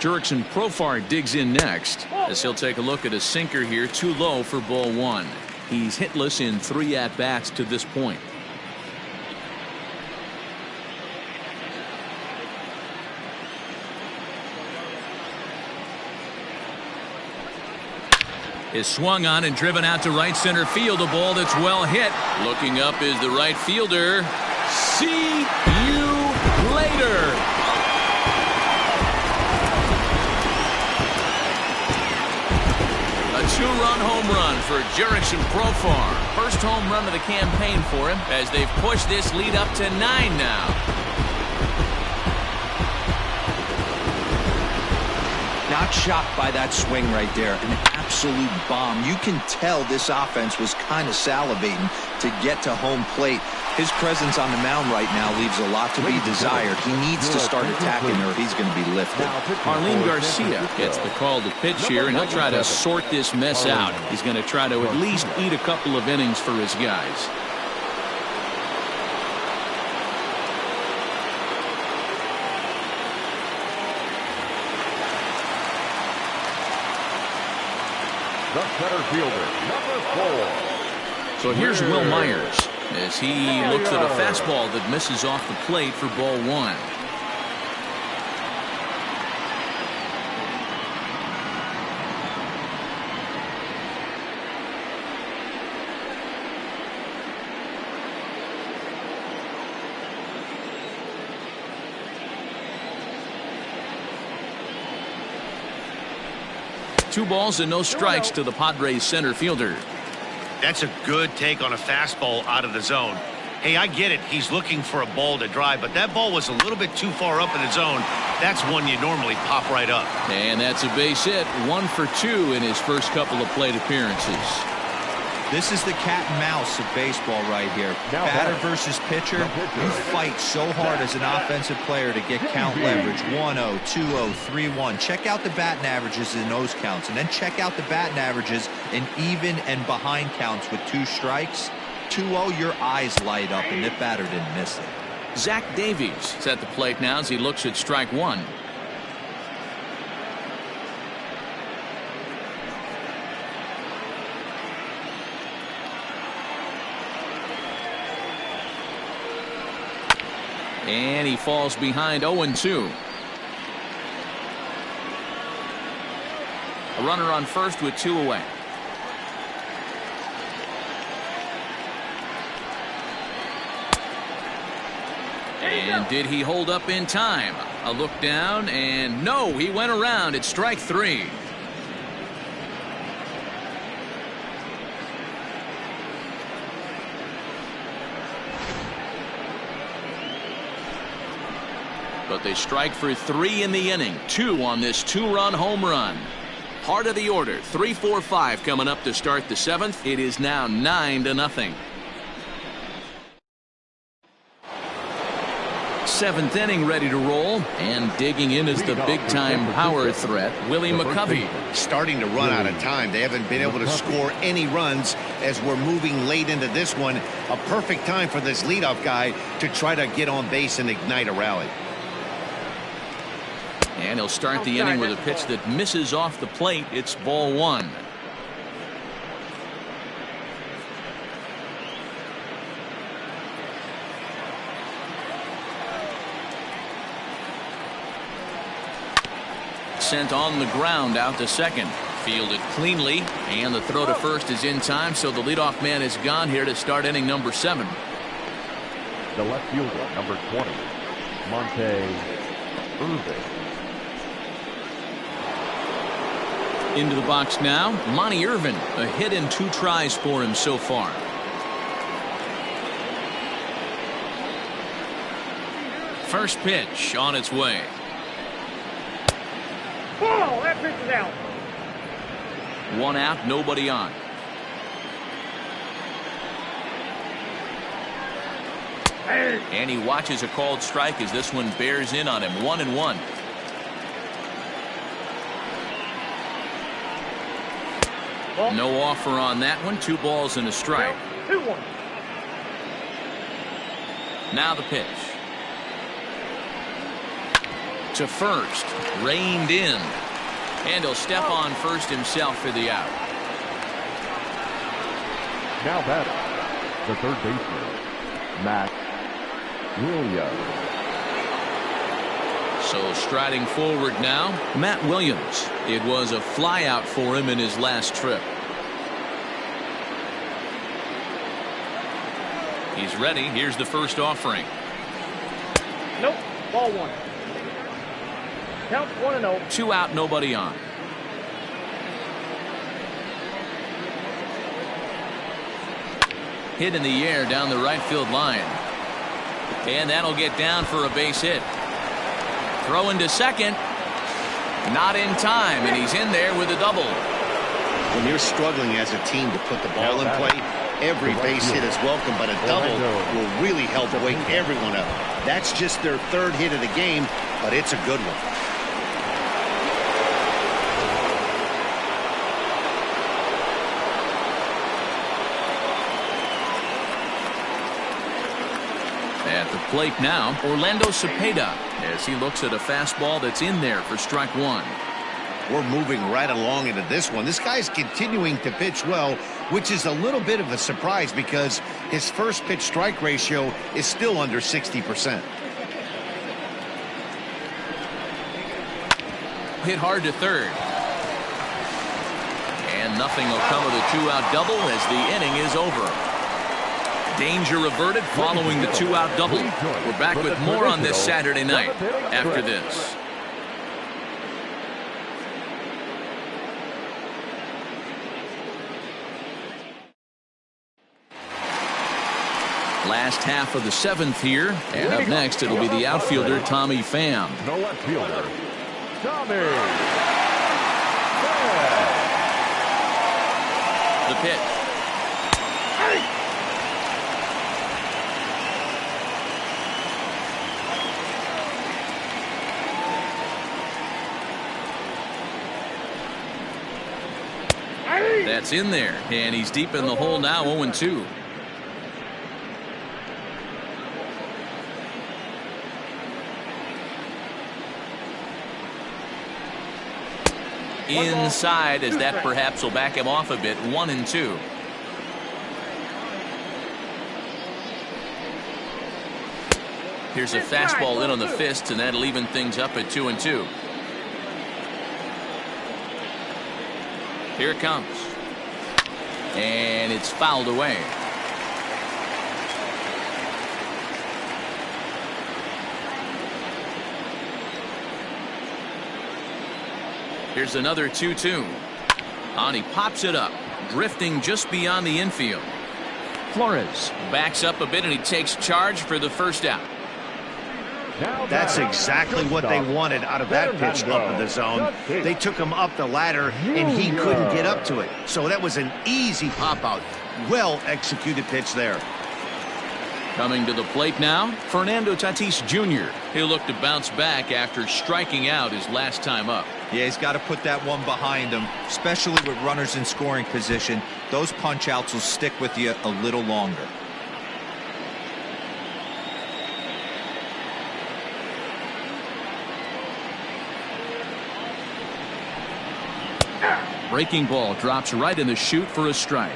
Jurickson Profar digs in next as he'll take a look at a sinker here, too low for ball 1. He's hitless in 3 at-bats to this point. Is swung on and driven out to right center field. A ball that's well hit. Looking up is the right fielder. See you later. Two-run home run for Jurickson Profar. First home run of the campaign for him as they've pushed this lead up to 9 now. Not shocked by that swing right there. An absolute bomb. You can tell this offense was kind of salivating to get to home plate. His presence on the mound right now leaves a lot to be desired. He needs to start attacking or he's going to be lifted. Arlene Garcia gets the call to pitch here, and he'll try to sort this mess out. He's going to try to at least eat a couple of innings for his guys. The center fielder, number 4. So here's Will Myers as he looks at a fastball that misses off the plate for ball 1. 2 balls and no strikes to the Padres center fielder. That's a good take on a fastball out of the zone. Hey, I get it. He's looking for a ball to drive, but that ball was a little bit too far up in the zone. That's one you normally pop right up. And that's a base hit. 1 for 2 in his first couple of plate appearances. This is the cat and mouse of baseball right here. Batter versus pitcher. You fight so hard as an offensive player to get count leverage. 1-0, 2-0, 3-1. Check out the batting averages in those counts, and then check out the batting averages in even and behind counts with 2 strikes. 2-0, your eyes light up, and the batter didn't miss it. Zach Davies is at the plate now as he looks at strike 1. And he falls behind 0-2. A runner on first with 2 away. And did he hold up in time? A look down, and no, he went around. It's strike 3. But they strike for 3 in the inning. 2 on this 2-run home run. Heart of the order. 3-4-5 coming up to start the 7th. It is now 9-0. 7th inning ready to roll, and digging in is the big-time power threat, Willie McCovey. Starting to run out of time. They haven't been able to score any runs as we're moving late into this one. A perfect time for this leadoff guy to try to get on base and ignite a rally. And he'll start the inning with a pitch that misses off the plate. It's ball 1. Sent on the ground out to second. Fielded cleanly, and the throw to first is in time, so the leadoff man is gone here to start inning number 7. The left fielder, number 20, Monte Irvin. Into the box now, Monte Irvin. A hit and 2 tries for him so far. First pitch on its way. Ball, that pitch is out. 1 out, nobody on. And he watches a called strike as this one bears in on him. 1-1. No offer on that one. 2 balls and a strike. 2-1. Now the pitch. To first. Reined in. And he'll step on first himself for the out. Now batting, the third baseman, Matt Williams. So striding forward now, Matt Williams. It was a flyout for him in his last trip. He's ready. Here's the first offering. Nope. Ball 1. Count 1-0. 2 out, nobody on. Hit in the air down the right field line. And that'll get down for a base hit. Throw into second. Not in time, and he's in there with a double. When you're struggling as a team to put the ball in play, every base hit is welcome, but a double will really help wake everyone up. That's just their 3rd hit of the game, but it's a good one. At the plate now, Orlando Cepeda, as he looks at a fastball that's in there for strike 1. We're moving right along into this one. This guy's continuing to pitch well, which is a little bit of a surprise because his first pitch strike ratio is still under 60%. Hit hard to third. And nothing will come of the 2-out double as the inning is over. Danger averted following the 2-out double. We're back with more on this Saturday night after this. Last half of the 7th here, and up next it'll be the outfielder Tommy Pham. The left fielder, Tommy. The pitch. That's in there, and he's deep in the hole now, 0-2. Inside, as that perhaps will back him off a bit, 1-2. Here's a fastball in on the fist, and that'll even things up at 2-2. Here it comes. And it's fouled away. Here's another 2-2. And he pops it up, drifting just beyond the infield. Flores backs up a bit, and he takes charge for the first out. That's exactly what they wanted out of that pitch up in the zone. They took him up the ladder, and he couldn't get up to it. So that was an easy pop-out. Well executed pitch there. Coming to the plate now, Fernando Tatis Jr. He'll look to bounce back after striking out his last time up. Yeah, he's got to put that one behind him, especially with runners in scoring position. Those punch-outs will stick with you a little longer. Breaking ball drops right in the chute for a strike.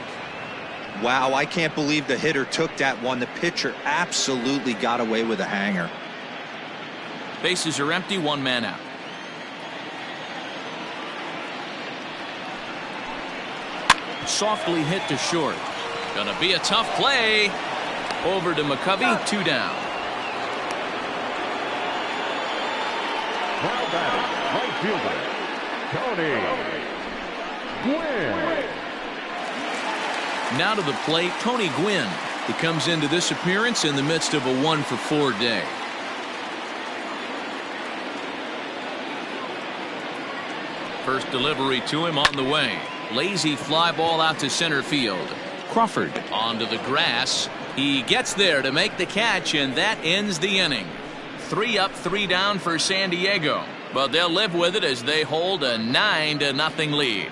Wow, I can't believe the hitter took that one. The pitcher absolutely got away with a hanger. Bases are empty, 1 man out. Softly hit to short. Gonna be a tough play. Over to McCovey, 2 down. Now batting, right fielder, Tony Gwynn. Now to the plate, Tony Gwynn. He comes into this appearance in the midst of a 1-for-4 day. First delivery to him on the way. Lazy fly ball out to center field. Crawford onto the grass. He gets there to make the catch, and that ends the inning. 3 up, 3 down for San Diego, but they'll live with it as they hold a 9-0 lead.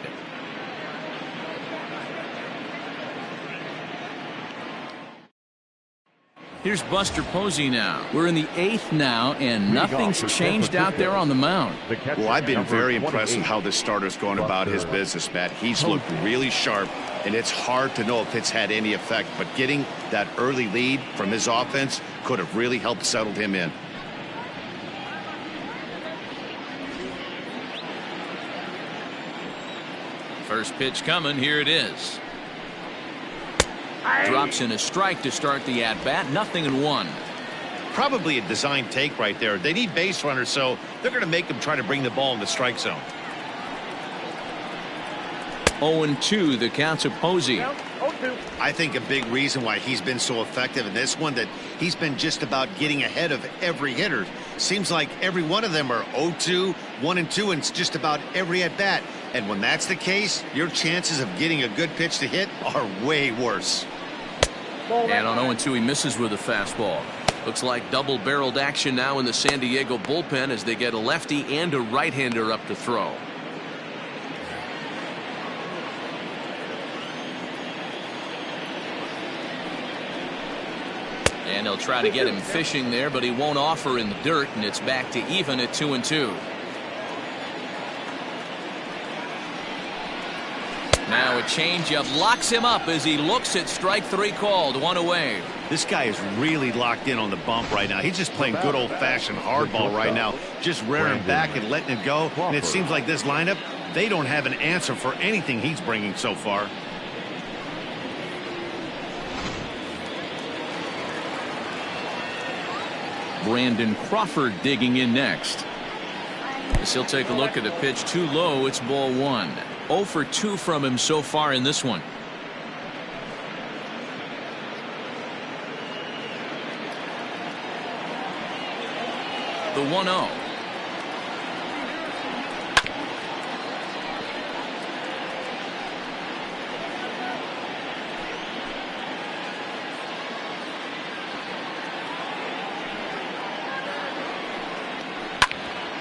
Here's Buster Posey now. We're in the 8th now, and nothing's changed out there on the mound. Well, I've been very impressed with how this starter's going about his business, Matt. He's looked really sharp, and it's hard to know if it's had any effect, but getting that early lead from his offense could have really helped settle him in. First pitch coming. Here it is. Drops in a strike to start the at-bat. 0-1. Probably a design take right there. They need base runners, so they're going to make them try to bring the ball in the strike zone. 0-2, the count to Posey. I think a big reason why he's been so effective in this one, that he's been just about getting ahead of every hitter. Seems like every one of them are 0-2, 1-2, and it's just about every at-bat. And when that's the case, your chances of getting a good pitch to hit are way worse. And on 0-2, he misses with a fastball. Looks like double-barreled action now in the San Diego bullpen as they get a lefty and a right-hander up to throw. And they'll try to get him fishing there, but he won't offer in the dirt, and it's back to even at 2-2. Now a changeup locks him up as he looks at strike 3 called. 1 away. This guy is really locked in on the bump right now. He's just playing good old-fashioned hardball right now, just rearing back and letting it go. And it seems like this lineup, they don't have an answer for anything he's bringing so far. Brandon Crawford digging in next. As he'll take a look at a pitch too low. It's ball 1. 0 for 2 from him so far in this one. The 1-0.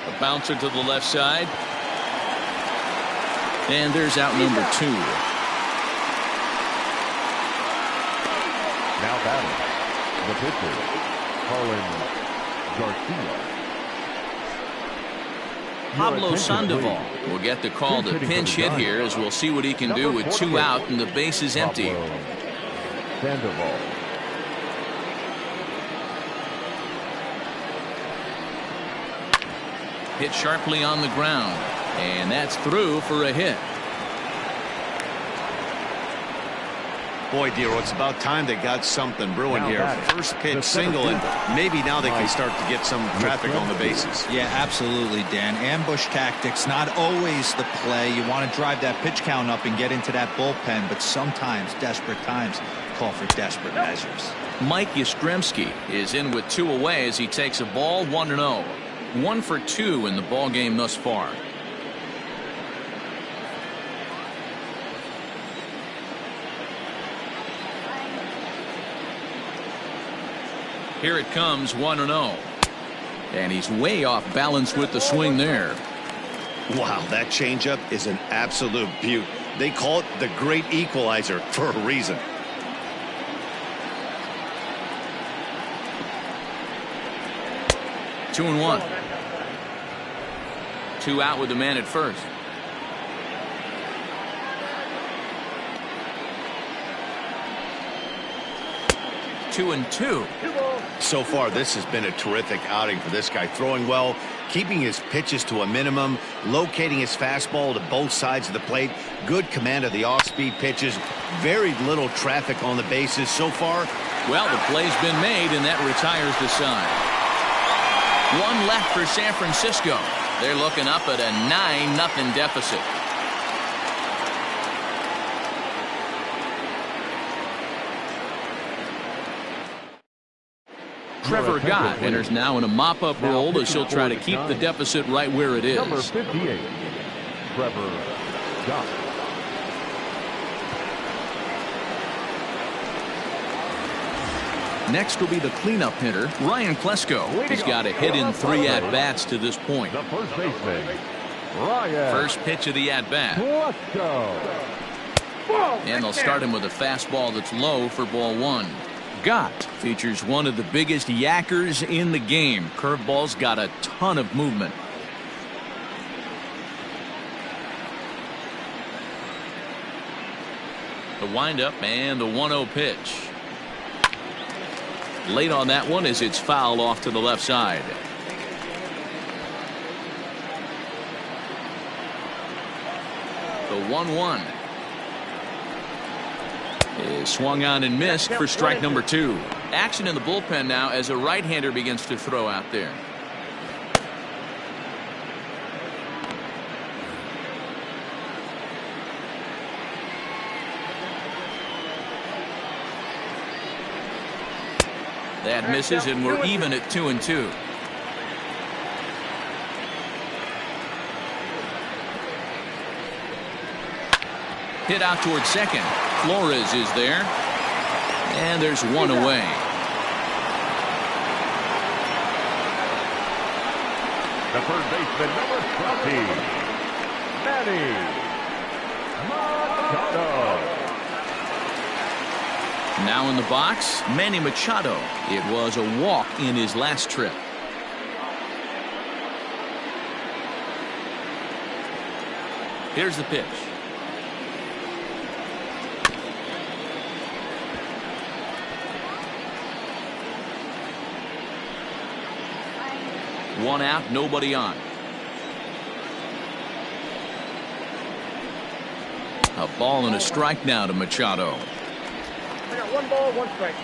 A bouncer to the left side. And there's out number 2. Now batting, the pitcher, Carlin Garcia. Pablo Sandoval will get the call to pinch hit here, as we'll see what he can do with 2 out and the base is empty. Sandoval. Hit sharply on the ground, and that's through for a hit. Boy, Dero, it's about time they got something brewing here. First pitch single, and maybe now they can start to get some traffic on the bases. Yeah, absolutely, Dan. Ambush tactics, not always the play. You want to drive that pitch count up and get into that bullpen, but sometimes desperate times call for desperate measures. Mike Yastrzemski is in with 2 away as he takes a ball 1-0. 1 for 2 in the ball game thus far. Here it comes, 1-0. And he's way off balance with the swing there. Wow, that changeup is an absolute beaut. They call it the great equalizer for a reason. Two and 1. 2 out with the man at first. Two and 2. So far, this has been a terrific outing for this guy. Throwing well, keeping his pitches to a minimum, locating his fastball to both sides of the plate, good command of the off-speed pitches, very little traffic on the bases so far. Well, the play's been made, and that retires the side. 1 left for San Francisco. They're looking up at a 9-0 deficit. Trevor Gott enters now in a mop-up role as he'll try to keep the deficit right where it is. Number 58, Trevor Gott. Next will be the cleanup hitter, Ryan Klesko. He's got a hit in 3 at-bats to this point. The first baseman, Ryan. First pitch of the at-bat. Klesko. And they'll start him with a fastball that's low for ball 1. Gott features one of the biggest yackers in the game. Curveball's got a ton of movement. The windup and the 1-0 pitch. Late on that one as it's fouled off to the left side. The 1-1 is swung on and missed for strike number 2. Action in the bullpen now as a right-hander begins to throw out there. That misses, and we're even at 2 and 2. Hit out towards second. Flores is there. And there's 1 away. The third baseman, number 20, Manny Machado. Now in the box, Manny Machado. It was a walk in his last trip. Here's the pitch. One out, nobody on. A ball and a strike now to Machado. I got 1 ball, 1 strike.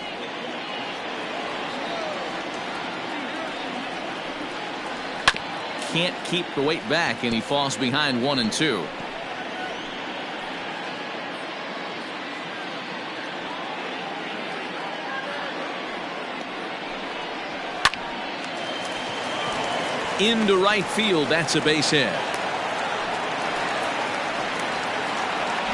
Can't keep the weight back, and he falls behind 1 and 2. Into right field. That's a base hit.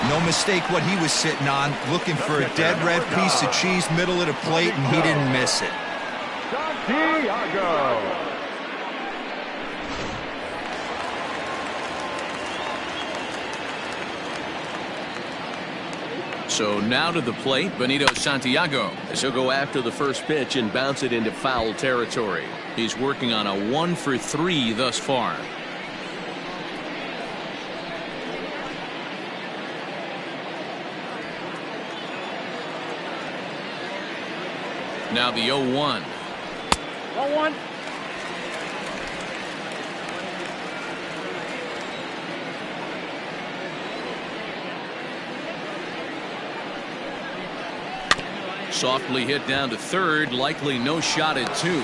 No mistake what he was sitting on, looking for a dead red piece of cheese middle of the plate, and he didn't miss it. Santiago. So now to the plate, Benito Santiago, as he'll go after the first pitch and bounce it into foul territory. He's working on a 1-for-3 thus far. Now the 0-1. 1-1. Softly hit down to third, likely no shot at 2.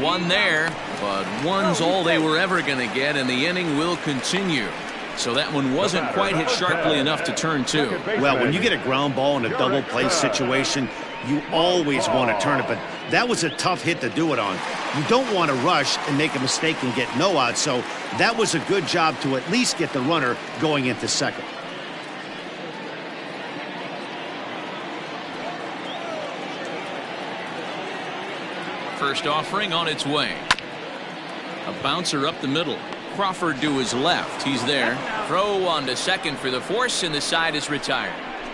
One there, but one's all they were ever going to get, and the inning will continue. So that one wasn't quite hit sharply enough to turn 2. Well, when you get a ground ball in a double play situation, you always want to turn it, but that was a tough hit to do it on. You don't want to rush and make a mistake and get no out, so that was a good job to at least get the runner going into second. First offering on its way. A bouncer up the middle. Crawford to his left. He's there. Throw on to second for the force, and the side is retired.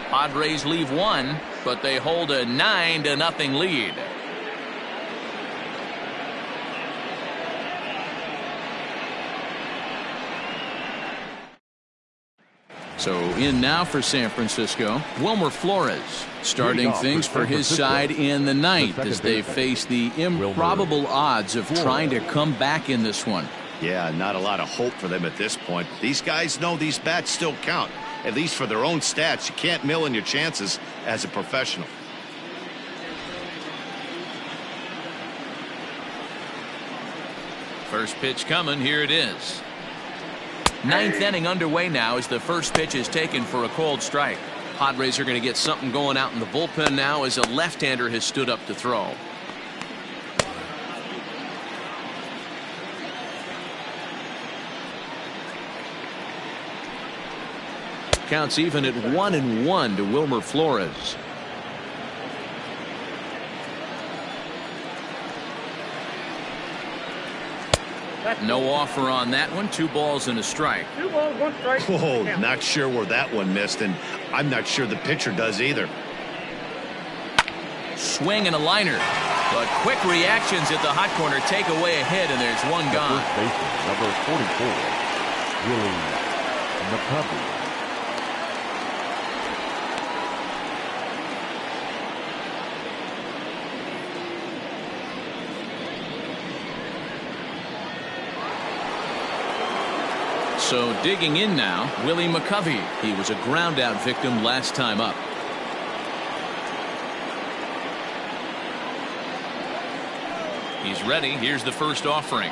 Padres leave one, but they hold a 9-0 lead. So in now for San Francisco, Wilmer Flores starting things for his side in the ninth as they face the improbable odds of trying to come back in this one. Yeah, not a lot of hope for them at this point. These guys know these bats still count, at least for their own stats. You can't mill in your chances as a professional. First pitch coming. Here it is. Ninth inning underway now as the first pitch is taken for a called strike. Padres are going to get something going out in the bullpen now as a left-hander has stood up to throw. Counts even at 1-1 to Wilmer Flores. No offer on that one. 2 balls and a strike. 2 balls, 1 strike. Whoa, not sure where that one missed, and I'm not sure the pitcher does either. Swing and a liner, but quick reactions at the hot corner take away a hit, and there's one gone. First baseman, number 44, Willie McCovey. So digging in now, Willie McCovey. He was a ground out victim last time up. He's ready. Here's the first offering.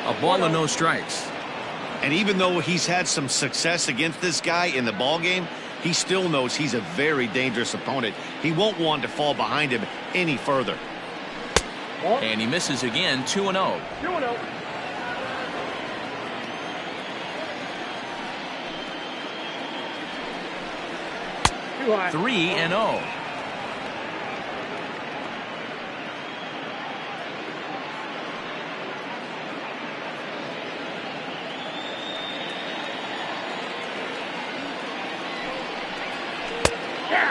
A ball and no strikes. And even though he's had some success against this guy in the ball game, he still knows he's a very dangerous opponent. He won't want to fall behind him any further. And he misses again. 2-0. 2-0. 3-0.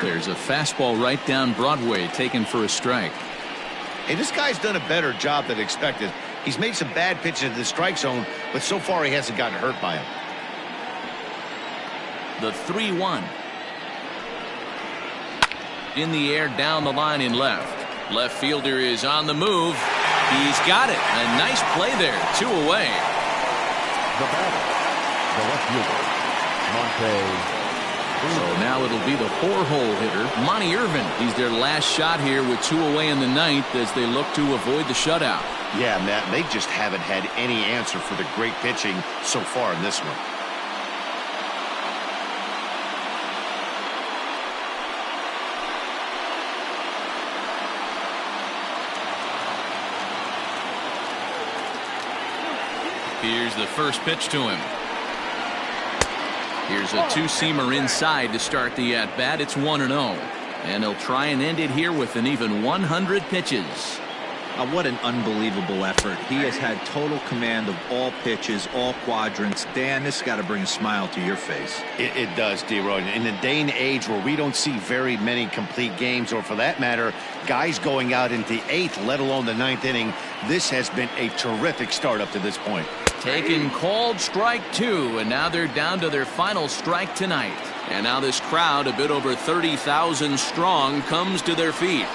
There's a fastball right down Broadway taken for a strike. Hey, this guy's done a better job than expected. He's made some bad pitches in the strike zone, but so far he hasn't gotten hurt by him. The 3-1. In the air, down the line in left. Left fielder is on the move. He's got it. A nice play there. 2 away. The batter, the left fielder, Monte. So now it'll be the 4-hole hitter, Monte Irvin. He's their last shot here with 2 away in the ninth as they look to avoid the shutout. Yeah, Matt, they just haven't had any answer for the great pitching so far in this one. first pitch to him. Here's a two-seamer inside to start the at-bat. It's 1-0. And he'll try and end it here with an even 100 pitches. What an unbelievable effort. He has had total command of all pitches, all quadrants. Dan, this has got to bring a smile to your face. It does, D-Roy. In a day and age where we don't see very many complete games, or for that matter, guys going out into the 8th, let alone the 9th inning, this has been a terrific start up to this point. Taken called strike 2, and now they're down to their final strike tonight. And now this crowd, a bit over 30,000 strong, comes to their feet.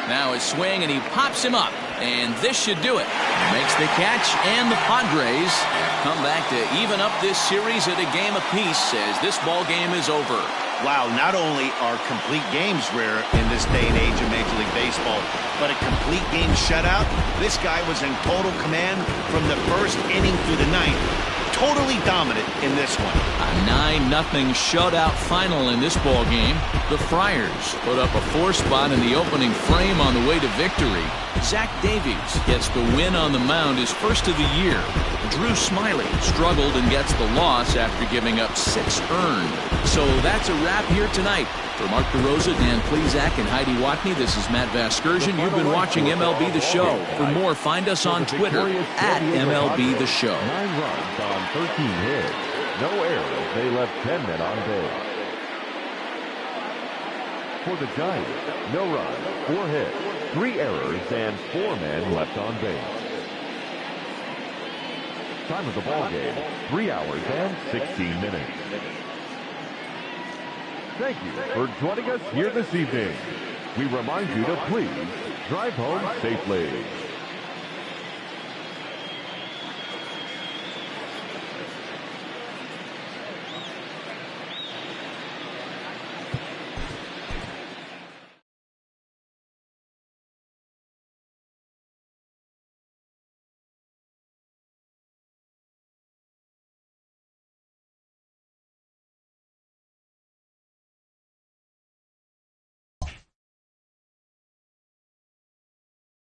Now his swing, and he pops him up, and this should do it. Makes the catch, and the Padres come back to even up this series at a game apiece as this ball game is over. Wow, not only are complete games rare in this day and age of Major League Baseball, but a complete game shutout. This guy was in total command from the first inning through the 9th. Totally dominant in this one. A 9-0 shutout final in this ball game. The Friars put up a 4 spot in the opening frame on the way to victory. Zach Davies gets the win on the mound, his first of the year. Drew Smiley struggled and gets the loss after giving up 6 earned. So that's a wrap here tonight. For Mark DeRosa, Dan Plezak, and Heidi Watney, this is Matt Vasgersian. You've been watching MLB The Show. For more, find us on Twitter at MLB The Show. 9 runs on 13 hits. No errors. They left 10 men on base. For the Giants, no runs, 4 hits, 3 errors, and 4 men left on base. Time of the ball game, 3 hours and 16 minutes. Thank you for joining us here this evening. We remind you to please drive home safely.